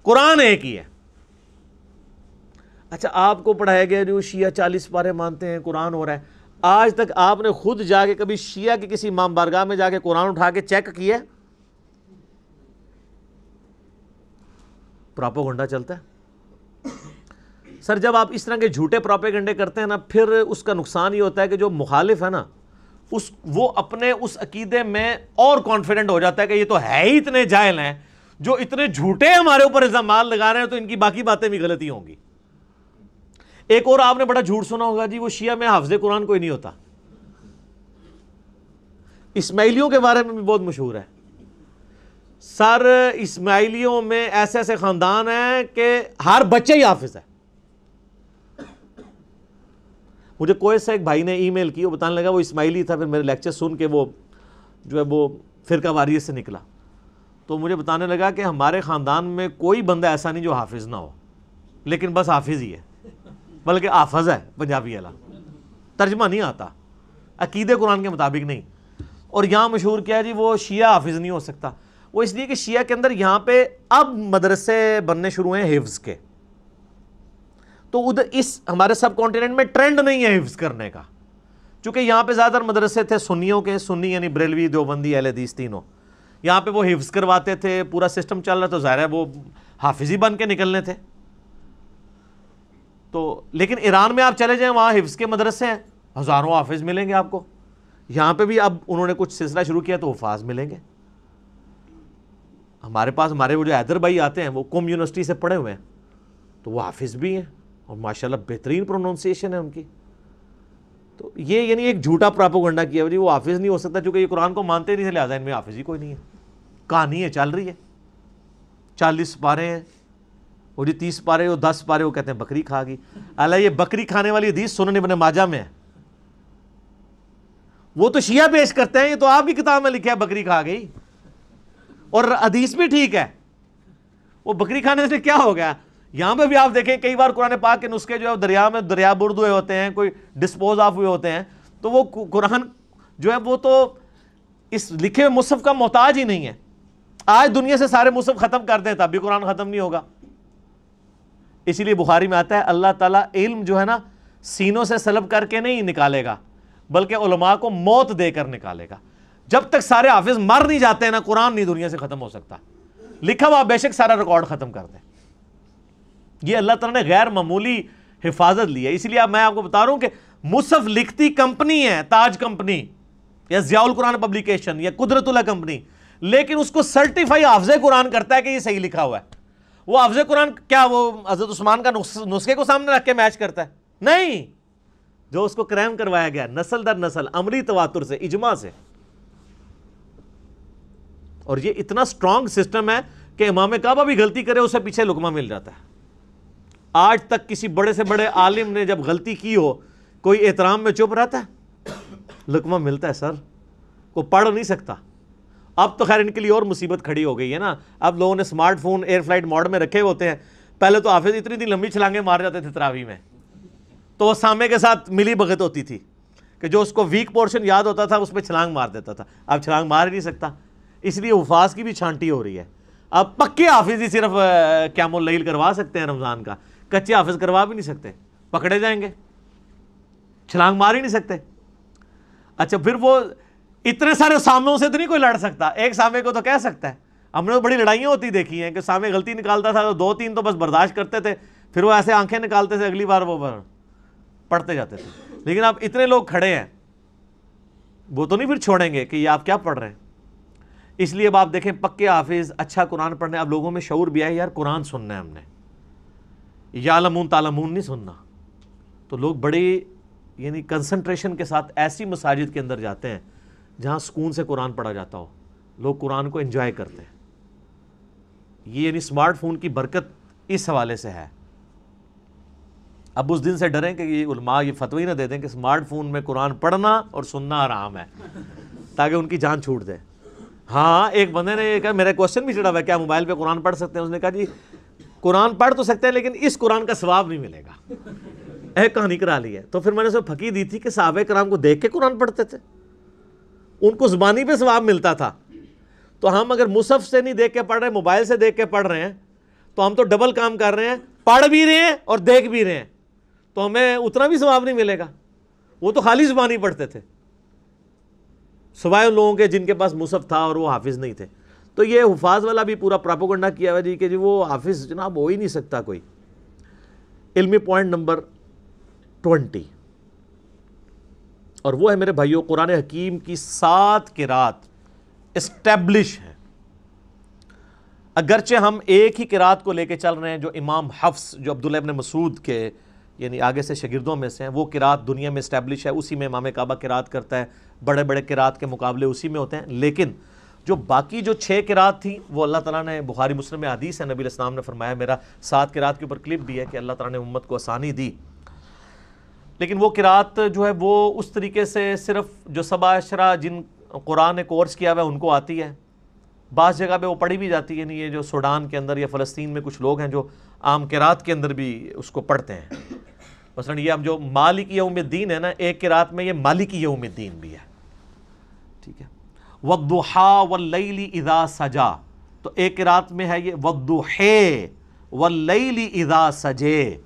قرآن ایک ہی ہے. اچھا، آپ کو پڑھایا گیا جو شیعہ 40 پارے مانتے ہیں، قرآن ہو رہا ہے. آج تک آپ نے خود جا کے کبھی شیعہ کی کسی امام بارگاہ میں جا کے قرآن اٹھا کے چیک کیا ہے؟ پراپوگنڈا چلتا ہے. سر جب آپ اس طرح کے جھوٹے پراپیگنڈے کرتے ہیں نا، پھر اس کا نقصان یہ ہوتا ہے کہ جو مخالف ہے نا، وہ اپنے اس عقیدے میں اور کانفیڈنٹ ہو جاتا ہے کہ یہ تو ہے ہی اتنے جاہل ہیں، جو اتنے جھوٹے ہمارے اوپر الزامات لگا رہے ہیں، تو ان کی باقی باتیں بھی غلطی ہوں گی. ایک اور آپ نے بڑا جھوٹ سنا ہوگا، جی وہ شیعہ میں حافظ قرآن کوئی نہیں ہوتا. اسماعیلیوں کے بارے میں بھی بہت مشہور ہے. سر اسماعیلیوں میں ایسے ایسے خاندان ہیں کہ ہر بچہ ہی حافظ ہے. مجھے کویت سے ایک بھائی نے ای میل کی، وہ بتانے لگا وہ اسماعیلی تھا، پھر میرے لیکچر سن کے وہ جو ہے وہ فرقہ واریت سے نکلا. تو مجھے بتانے لگا کہ ہمارے خاندان میں کوئی بندہ ایسا نہیں جو حافظ نہ ہو، لیکن بس حافظ ہی ہے، بلکہ حافظ ہے پنجابی والا، ترجمہ نہیں آتا، عقیدے قرآن کے مطابق نہیں. اور یہاں مشہور کیا ہے جی وہ شیعہ حافظ نہیں ہو سکتا. وہ اس لیے کہ شیعہ کے اندر یہاں پہ اب مدرسے بننے شروع ہیں حفظ کے، تو ادھر اس ہمارے سب کانٹیننٹ میں ٹرینڈ نہیں ہے حفظ کرنے کا، چونکہ یہاں پہ زیادہ تر مدرسے تھے سنیوں کے، سنی یعنی بریلوی، دیوبندی، اہل حدیث تینوں. یہاں پہ وہ حفظ کرواتے تھے، پورا سسٹم چل رہا، تو ظاہر ہے وہ حافظ ہی بن کے نکلنے تھے. تو لیکن ایران میں آپ چلے جائیں، وہاں حفظ کے مدرسے ہیں، ہزاروں حافظ ملیں گے آپ کو. یہاں پہ بھی اب انہوں نے کچھ سلسلہ شروع کیا تو حفاظ ملیں گے. ہمارے پاس ہمارے وہ جو حیدر بھائی آتے ہیں، وہ قم یونیورسٹی سے پڑھے ہوئے ہیں، تو وہ حافظ بھی ہیں. اور ماشاءاللہ بہترین پروننسیشن ہے ان کی. تو یہ یعنی ایک جھوٹا پراپوگنڈا کیا جی وہ حافظ نہیں ہو سکتا چونکہ یہ قرآن کو مانتے نہیں تھے لہٰذا ان میں حافظ ہی کوئی نہیں ہے. کہانی ہے چل رہی ہے, 40 پارے ہیں, وہ جی 30 پارے وہ 10 پارے وہ کہتے ہیں بکری کھا گئی. اللہ یہ بکری کھانے والی حدیث سنن ابن ماجہ میں ہے. وہ تو شیعہ پیش کرتے ہیں, یہ تو آپ کی کتاب میں لکھا ہے بکری کھا گئی, اور حدیث بھی ٹھیک ہے. وہ بکری کھانے سے کیا ہو گیا؟ یہاں پہ بھی آپ دیکھیں کئی بار قرآن پاک کے نسخے جو ہے دریا میں دریا برد ہوئے ہوتے ہیں, کوئی ڈسپوز آف ہوئے ہوتے ہیں, تو وہ قرآن جو ہے وہ تو اس لکھے ہوئے مصحف کا محتاج ہی نہیں ہے. آج دنیا سے سارے مصحف ختم کر دیں تب بھی قرآن ختم نہیں ہوگا. اسی لیے بخاری میں آتا ہے اللہ تعالیٰ علم جو ہے نا سینوں سے سلب کر کے نہیں نکالے گا بلکہ علماء کو موت دے کر نکالے گا. جب تک سارے حافظ مر نہیں جاتے ہیں نا قرآن نہیں دنیا سے ختم ہو سکتا. لکھا ہوا بے شک سارا ریکارڈ ختم کر دیں. یہ اللہ تعالیٰ نے غیر معمولی حفاظت لی ہے. اسی لیے میں آپ کو بتا رہا ہوں کہ مصحف لکھتی کمپنی ہے تاج کمپنی یا ضیاء القرآن پبلیکیشن یا قدرت اللہ کمپنی, لیکن اس کو سرٹیفائی حافظ قرآن کرتا ہے کہ یہ صحیح لکھا ہوا ہے. وہ حافظ قرآن کیا وہ حضرت عثمان کا نسخے کو سامنے رکھ کے میچ کرتا ہے؟ نہیں. جو اس کو کریم کروایا گیا نسل در نسل عملی تواتر سے اجماع سے. اور یہ اتنا سٹرونگ سسٹم ہے کہ امام کعبہ بھی غلطی کرے اسے پیچھے لقمہ مل جاتا ہے. آج تک کسی بڑے سے بڑے عالم نے جب غلطی کی ہو کوئی احترام میں چپ رہتا ہے؟ لقمہ ملتا ہے سر. کوئی پڑھ نہیں سکتا. اب تو خیر ان کے لیے اور مصیبت کھڑی ہو گئی ہے نا, اب لوگوں نے smart phone air flight mode میں رکھے ہوتے ہیں. پہلے تو حافظ اتنی لمبی چھلانگیں مار جاتے تھے تراویح میں, تو وہ سامنے کے ساتھ ملی بھگت ہوتی تھی کہ جو اس کو ویک پورشن یاد ہوتا تھا اس پہ چھلانگ مار دیتا تھا. اب چھلانگ مار ہی نہیں سکتا, اس لیے حفاظ کی بھی چھانٹی ہو رہی ہے. اب پکے حافظ ہی صرف قیام اللیل کروا سکتے ہیں رمضان کا, کچے حافظ کروا بھی نہیں سکتے, پکڑے جائیں گے, چھلانگ مار ہی نہیں سکتے. اچھا پھر وہ اتنے سارے ساموں سے تو نہیں کوئی لڑ سکتا, ایک سامے کو تو کہہ سکتا ہے. ہم نے تو بڑی لڑائیاں ہوتی دیکھی ہیں کہ سامے غلطی نکالتا تھا تو 2-3 تو بس برداشت کرتے تھے, پھر وہ ایسے آنکھیں نکالتے تھے, اگلی بار وہ پڑھتے جاتے تھے. لیکن اب اتنے لوگ کھڑے ہیں وہ تو نہیں پھر چھوڑیں گے کہ یہ آپ کیا پڑھ رہے ہیں. اس لیے اب آپ دیکھیں پکے حافظ اچھا قرآن پڑھنے, اب لوگوں میں شعور بھی ہے یار قرآن سننا ہے ہم نے, یعلمون تعلمون نہیں سننا. تو لوگ بڑے یعنی کنسنٹریشن کے ساتھ ایسی مساجد کے اندر جاتے ہیں جہاں سکون سے قرآن پڑھا جاتا ہو, لوگ قرآن کو انجوائے کرتے ہیں. یہ یعنی اسمارٹ فون کی برکت اس حوالے سے ہے. اب اس دن سے ڈریں کہ یہ علماء یہ فتوی نہ دے دیں کہ اسمارٹ فون میں قرآن پڑھنا اور سننا حرام ہے, تاکہ ان کی جان چھوٹ دے. ہاں ایک بندے نے کہا, میرا کوشچن بھی چڑھا ہوا ہے کیا موبائل پہ قرآن پڑھ سکتے ہیں؟ اس نے کہا جی قرآن پڑھ تو سکتے ہیں لیکن اس قرآن کا ثواب نہیں ملے گا. ایک کہانی کرا لی ہے. تو پھر میں نے اسے پھکی دی تھی کہ صحابہ کرام کو دیکھ کے قرآن پڑھتے تھے, ان کو زبانی پہ ثواب ملتا تھا. تو ہم اگر مصحف سے نہیں دیکھ کے پڑھ رہے ہیں, موبائل سے دیکھ کے پڑھ رہے ہیں, تو ہم تو ڈبل کام کر رہے ہیں, پڑھ بھی رہے ہیں اور دیکھ بھی رہے ہیں, تو ہمیں اتنا بھی ثواب نہیں ملے گا. وہ تو خالی زبانی پڑھتے تھے سوائے ان لوگوں کے جن کے پاس مصحف تھا اور وہ حافظ نہیں تھے. تو یہ حفاظ والا بھی پورا پراپوگنڈا کیا ہوا جی کہ جی وہ حافظ جناب ہو ہی نہیں سکتا کوئی. علمی پوائنٹ نمبر 20, اور وہ ہے میرے بھائیوں قرآن حکیم کی 7 قرات اسٹیبلش ہیں. اگرچہ ہم ایک ہی قرات کو لے کے چل رہے ہیں جو امام حفص جو عبداللہ ابن مسعود کے یعنی آگے سے شاگردوں میں سے ہیں, وہ قرات دنیا میں اسٹیبلش ہے, اسی میں امام کعبہ قرات کرتا ہے, بڑے بڑے قرات کے مقابلے اسی میں ہوتے ہیں. لیکن جو باقی جو 6 قرات تھیں وہ اللہ تعالیٰ نے بخاری مسلم میں حدیث ہے, نبی علیہ السلام نے فرمایا, میرا 7 قرات کے اوپر کلپ بھی ہے کہ اللہ تعالیٰ نے امت کو آسانی دی. لیکن وہ قرات جو ہے وہ اس طریقے سے صرف جو 7 عشرہ جن قرآن نے کورس کیا ہوا ہے ان کو آتی ہے. بعض جگہ پہ وہ پڑھی بھی جاتی ہے, یعنی یہ جو سوڈان کے اندر یا فلسطین میں کچھ لوگ ہیں جو عام قرات کے اندر بھی اس کو پڑھتے ہیں. مثلا یہ اب جو مالک یوم الدین ہے نا, ایک قرات میں یہ مالک یوم الدین بھی ہے, ٹھیک ہے. وَالضُّحَىٰ وَاللَّيْلِ اِذَا سَجَا, تو ایک قرات میں ہے یہ وَالضُّحَىٰ وَاللَّيْلِ اِذَا سَجَے.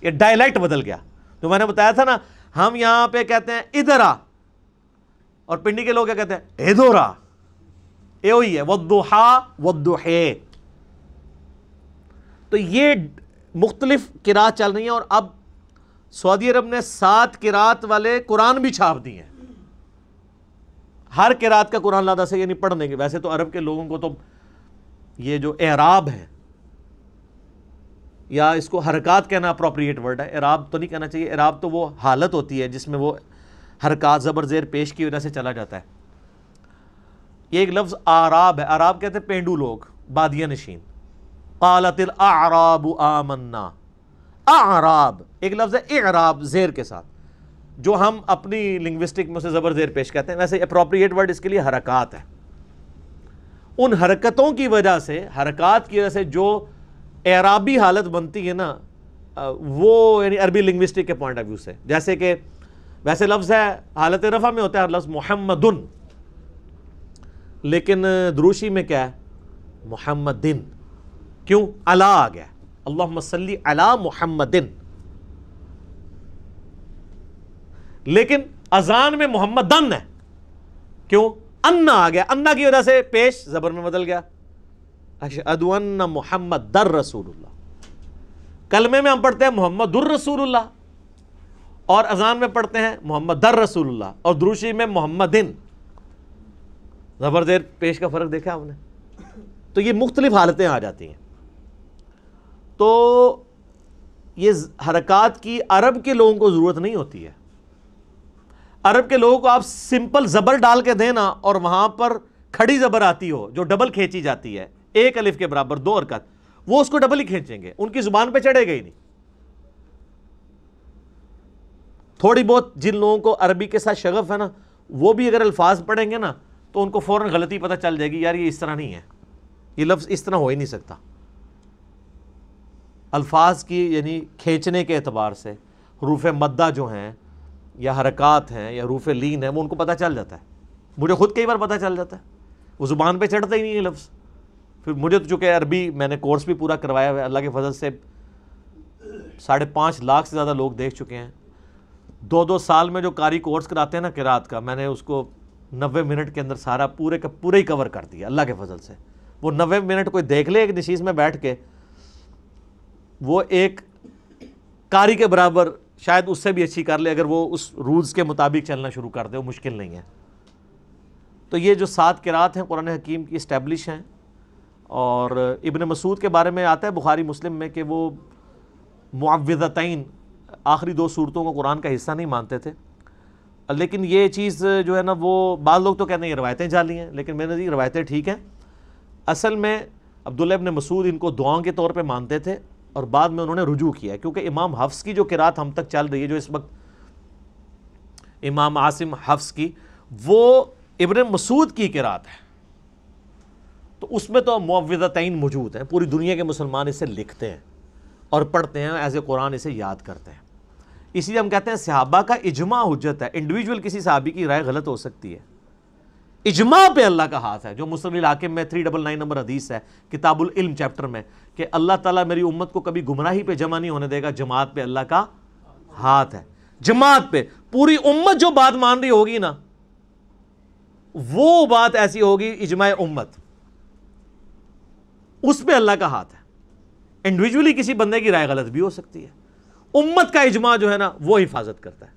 یہ ڈائلیکٹ بدل گیا. جو میں نے بتایا تھا نا, ہم یہاں پہ کہتے ہیں ادھر آ, اور پنڈی کے لوگ کیا کہتے ہیں ادھر آ. یہ وہی ہے وَالضُّحَىٰ وَالضُّحَىٰ. تو یہ مختلف قرات چل رہی ہیں, اور اب سعودی عرب نے 7 قرات والے قرآن بھی چھاپ دیے ہیں. ہر قرات کا قرآن لادہ سے یعنی پڑھنے کے. ویسے تو عرب کے لوگوں کو تو یہ جو اعراب ہے یا اس کو حرکات کہنا اپروپریٹ ورڈ ہے، اعراب تو نہیں کہنا چاہیے. اعراب تو وہ حالت ہوتی ہے جس میں وہ حرکات زبر زیر پیش کی وجہ سے چلا جاتا ہے. یہ ایک لفظ آراب ہے. آراب کہتے ہیں پینڈو لوگ، بادیہ نشین. قالت الاعراب آمنا. اعراب ایک لفظ ہے اعراب زیر کے ساتھ، جو ہم اپنی لنگوسٹک میں اسے زبر زیر پیش کہتے ہیں. ویسے اپروپریٹ ورڈ اس کے لیے حرکات ہے. ان حرکتوں کی وجہ سے، حرکات کی وجہ سے جو اعرابی حالت بنتی ہے نا، وہ یعنی عربی لنگوسٹک کے پوائنٹ آف ویو سے، جیسے کہ ویسے لفظ ہے حالت رفع میں ہوتا ہے لفظ محمدن، لیکن دروشی میں کیا ہے؟ محمدن. کیوں؟ علی آ گیا، اللہم صلی علی محمدن. لیکن اذان میں محمدن ہے. کیوں؟ انا آ گیا، انا کی وجہ سے پیش زبر میں بدل گیا. اشہد ان محمد در رسول اللہ. کلمے میں ہم پڑھتے ہیں محمد الرسول اللہ، اور اذان میں پڑھتے ہیں محمد در رسول اللہ، اور دروشی میں محمدن. زبر زیر پیش کا فرق دیکھا آپ نے؟ تو یہ مختلف حالتیں آ جاتی ہیں. تو یہ حرکات کی عرب کے لوگوں کو ضرورت نہیں ہوتی ہے. عرب کے لوگوں کو آپ سمپل زبر ڈال کے دینا اور وہاں پر کھڑی زبر آتی ہو جو ڈبل کھینچی جاتی ہے، ایک الف کے برابر 2 حرکت، وہ اس کو ڈبل ہی کھینچیں گے، ان کی زبان پہ چڑھے گا ہی نہیں. تھوڑی بہت جن لوگوں کو عربی کے ساتھ شغف ہے نا، وہ بھی اگر الفاظ پڑھیں گے نا تو ان کو فوراً غلطی پتہ چل جائے گی، یار یہ اس طرح نہیں ہے، یہ لفظ اس طرح ہو ہی نہیں سکتا. الفاظ کی یعنی کھینچنے کے اعتبار سے حروف مدہ جو ہیں یا حرکات ہیں یا حروف لین ہیں، وہ ان کو پتہ چل جاتا ہے. مجھے خود کئی بار پتہ چل جاتا ہے، وہ زبان پہ چڑھتا ہی نہیں ہے لفظ. پھر مجھے تو چونکہ عربی میں نے کورس بھی پورا کروایا ہوا ہے، اللہ کے فضل سے 5.5 لاکھ سے زیادہ لوگ دیکھ چکے ہیں. 2 سال میں جو قاری کورس کراتے ہیں نا قرات کا، میں نے اس کو 90 منٹ کے اندر سارا پورے کا پورا ہی کور کر دیا اللہ کے فضل سے. وہ 90 منٹ کوئی دیکھ لے ایک نشیز میں بیٹھ کے، وہ ایک قاری کے برابر شاید اس سے بھی اچھی کر لے اگر وہ اس رولز کے مطابق چلنا شروع کر دے. وہ مشکل نہیں ہے. تو یہ جو 7 قرات ہیں قرآن حکیم کی اسٹیبلش ہیں. اور ابن مسعود کے بارے میں آتا ہے بخاری مسلم میں کہ وہ معوذتین آخری 2 سورتوں کو قرآن کا حصہ نہیں مانتے تھے. لیکن یہ چیز جو ہے نا، وہ بعض لوگ تو کہتے ہیں یہ روایتیں جعلی ہیں، لیکن میرے نزدیک روایتیں ٹھیک ہیں. اصل میں عبداللہ ابن مسعود ان کو دعاؤں کے طور پہ مانتے تھے، اور بعد میں انہوں نے رجوع کیا ہے، کیونکہ امام حفص کی جو قرات ہم تک چل رہی ہے، جو اس وقت امام عاصم حفص کی، وہ ابن مسعود کی قرات ہے. تو اس میں تو معوذتین موجود ہیں. پوری دنیا کے مسلمان اسے لکھتے ہیں اور پڑھتے ہیں، ایز اے قرآن اسے یاد کرتے ہیں. اسی لیے ہم کہتے ہیں صحابہ کا اجماع حجت ہے. انڈیویجول کسی صحابی کی رائے غلط ہو سکتی ہے، اجماع پہ اللہ کا ہاتھ ہے. جو مسلم الحاکم میں 399 نمبر حدیث ہے کتاب العلم چیپٹر میں، کہ اللہ تعالیٰ میری امت کو کبھی گمراہی پہ جمع نہیں ہونے دے گا، جماعت پہ اللہ کا ہاتھ ہے. جماعت پہ پوری امت جو بات مان رہی ہوگی نا، وہ بات ایسی ہوگی اجماع امت، اس پہ اللہ کا ہاتھ ہے. انڈیویجولی کسی بندے کی رائے غلط بھی ہو سکتی ہے، امت کا اجماع جو ہے نا وہ حفاظت کرتا ہے.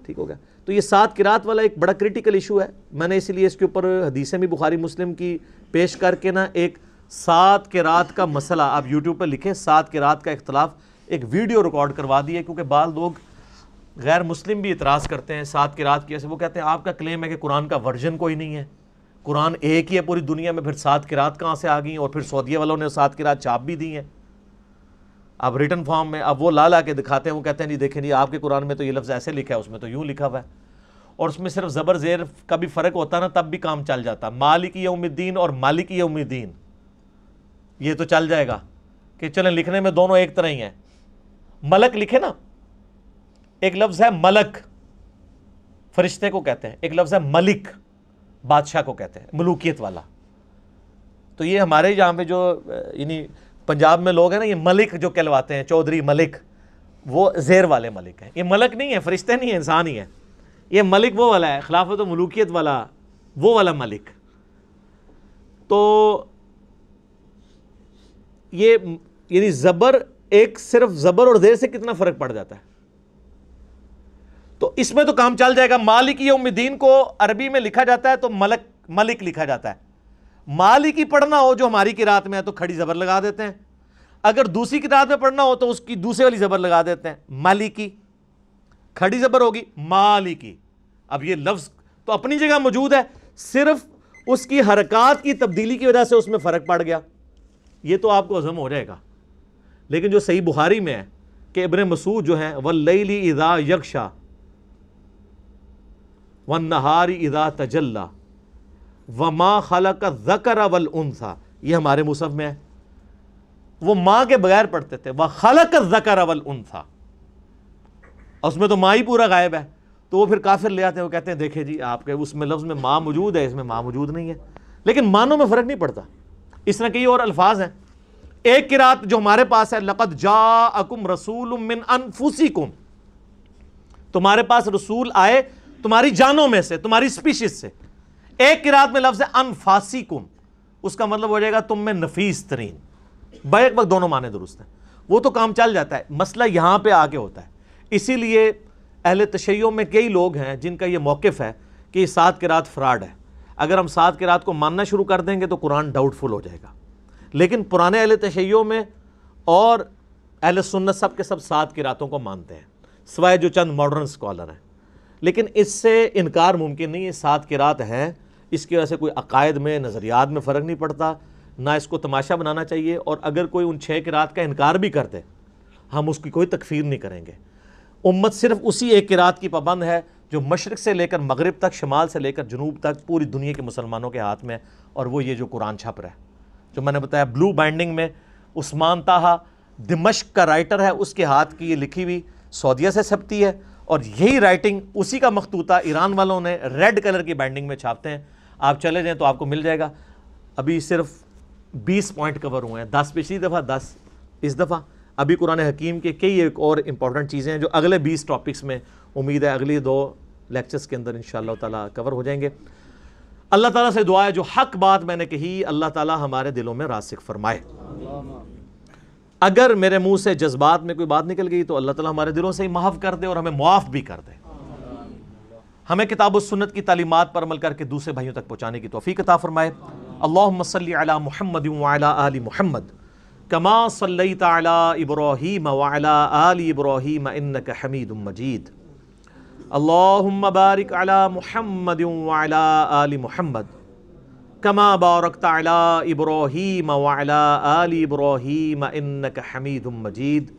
ٹھیک ہو گیا؟ تو یہ 7 قرات والا ایک بڑا کریٹیکل ایشو ہے. میں نے اسی لیے اس کے اوپر حدیثیں بھی بخاری مسلم کی پیش کر کے نا ایک 7 قرات کا مسئلہ آپ یوٹیوب پہ لکھیں، 7 قرات کا اختلاف، ایک ویڈیو ریکارڈ کروا دی ہے. کیونکہ بعض لوگ غیر مسلم بھی اعتراض کرتے ہیں 7 قرات کی وجہ سے. وہ کہتے ہیں آپ کا کلیم ہے کہ قرآن کا ورژن کوئی نہیں ہے، قرآن ایک ہی ہے پوری دنیا میں، پھر 7 قرات کہاں سے آ گئیں؟ اور پھر سعودیہ والوں نے 7 قرات چھاپ بھی دی ہیں اب ریٹن فارم میں. اب وہ لا کے دکھاتے ہیں، وہ کہتے ہیں جی دیکھیں جی آپ کے قرآن میں تو یہ لفظ ایسے لکھا ہے، اس میں تو یوں لکھا ہوا ہے. اور اس میں صرف زبر زیر کا بھی فرق ہوتا نا، تب بھی کام چل جاتا. مالک یوم الدین اور مالک یوم الدین یہ تو چل جائے گا کہ چلیں لکھنے میں دونوں ایک طرح ہی ہیں. ملک لکھے نا، ایک لفظ ہے ملک فرشتے کو کہتے ہیں، ایک لفظ ہے ملک بادشاہ کو کہتے ہیں، ملوکیت والا. تو یہ ہمارے یہاں پہ جو یعنی پنجاب میں لوگ ہیں نا، یہ ملک جو کہلواتے ہیں، چودھری ملک، وہ زیر والے ملک ہیں. یہ ملک نہیں ہے، فرشتے نہیں ہیں، انسان ہی ہے. یہ ملک وہ والا ہے، خلافت و ملوکیت والا، وہ والا ملک. تو یہ یعنی زبر، ایک صرف زبر اور زیر سے کتنا فرق پڑ جاتا ہے. تو اس میں تو کام چل جائے گا. مالک یوم الدین کو عربی میں لکھا جاتا ہے تو ملک لکھا جاتا ہے. مالک ہی پڑھنا ہو جو ہماری قرات میں ہے تو کھڑی زبر لگا دیتے ہیں. اگر دوسری قرات میں پڑھنا ہو تو اس کی دوسرے والی زبر لگا دیتے ہیں، مالکی، کھڑی زبر ہوگی مالکی. اب یہ لفظ تو اپنی جگہ موجود ہے، صرف اس کی حرکات کی تبدیلی کی وجہ سے اس میں فرق پڑ گیا. یہ تو آپ کو ہضم ہو جائے گا. لیکن جو صحیح بخاری میں ہے کہ ابن مسعود جو ہیں واللیل اذا یغشا والنہار اذا تجلی وما خلق الذکر والانثی، یہ ہمارے مصحف میں ہے. وہ ماں کے بغیر پڑھتے تھے وخلق الذکر والانثی، اس میں تو ماں ہی پورا غائب ہے. تو وہ پھر کافر لے آتے ہیں، وہ کہتے ہیں دیکھیں جی آپ کے اس میں لفظ میں ماں موجود ہے، اس میں ماں موجود نہیں ہے. لیکن معنوں میں فرق نہیں پڑتا. اس طرح کئی اور الفاظ ہیں. ایک قرات جو ہمارے پاس ہے لقد جاءکم رسول من انفسکم، تمہارے پاس رسول آئے تمہاری جانوں میں سے، تمہاری سپیشیز سے. ایک قرات میں لفظ ہے انفاسکم، اس کا مطلب ہو جائے گا تم میں نفیس ترین. بیک وقت دونوں معنی درست ہیں، وہ تو کام چل جاتا ہے. مسئلہ یہاں پہ آ کے ہوتا ہے. اسی لیے اہل تشیع میں کئی لوگ ہیں جن کا یہ موقف ہے کہ یہ 7 قرات فراڈ ہے. اگر ہم 7 قرات کو ماننا شروع کر دیں گے تو قرآن ڈاؤٹ فل ہو جائے گا. لیکن پرانے اہل تشیع میں اور اہل سنت سب کے سب 7 قراتوں کو مانتے ہیں، سوائے جو چند ماڈرن اسکالر ہیں. لیکن اس سے انکار ممکن نہیں ہے، 7 قرات ہیں. اس کی وجہ سے کوئی عقائد میں نظریات میں فرق نہیں پڑتا، نہ اس کو تماشا بنانا چاہیے. اور اگر کوئی ان 6 قرات کا انکار بھی کر دے ہم اس کی کوئی تکفیر نہیں کریں گے. امت صرف اسی ایک قرات کی پابند ہے جو مشرق سے لے کر مغرب تک، شمال سے لے کر جنوب تک پوری دنیا کے مسلمانوں کے ہاتھ میں ہے، اور وہ یہ جو قرآن چھپ رہا ہے، جو میں نے بتایا بلو بائنڈنگ میں. عثمان طٰہٰ دمشق کا رائٹر ہے، اس کے ہاتھ کی یہ لکھی ہوئی سعودیہ سے چھپتی ہے، اور یہی رائٹنگ اسی کا مخطوطہ ایران والوں نے ریڈ کلر کی بائنڈنگ میں چھاپتے ہیں. آپ چلے جائیں تو آپ کو مل جائے گا. ابھی صرف 20 پوائنٹ کور ہوئے ہیں، 10 پچھلی دفعہ، 10 اس دفعہ. ابھی قرآن حکیم کے کئی ایک اور امپورٹنٹ چیزیں ہیں جو اگلے 20 ٹاپکس میں امید ہے اگلی 2 لیکچرز کے اندر انشاءاللہ تعالیٰ کور ہو جائیں گے. اللہ تعالیٰ سے دعا ہے جو حق بات میں نے کہی اللہ تعالیٰ ہمارے دلوں میں راسخ فرمائے. اگر میرے منہ سے جذبات میں کوئی بات نکل گئی تو اللہ تعالیٰ ہمارے دلوں سے ہی محو کر دے اور ہمیں معاف بھی کر دے. ہمیں کتاب و سنت کی تعلیمات پر عمل کر کے دوسرے بھائیوں تک پہنچانے کی توفیق عطا فرمائے. اللہم صلی علی محمد وعلی آل محمد کما صلیت علی ابراہیم وعلی آل ابراہیم انک حمید مجید. اللہم بارک علی محمد وعلی آل محمد کما بارکت علی ابراہیم وعلی آل ابراہیم انک حمید مجید.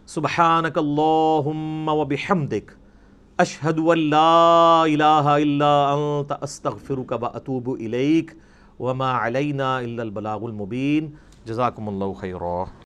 سبحانک اللہم وبحمدک اشہد ان لا الہ الا انت استغفرک واتوب الیک وما علینا الا البلاغ المبین. جزاکم اللہ خیرا.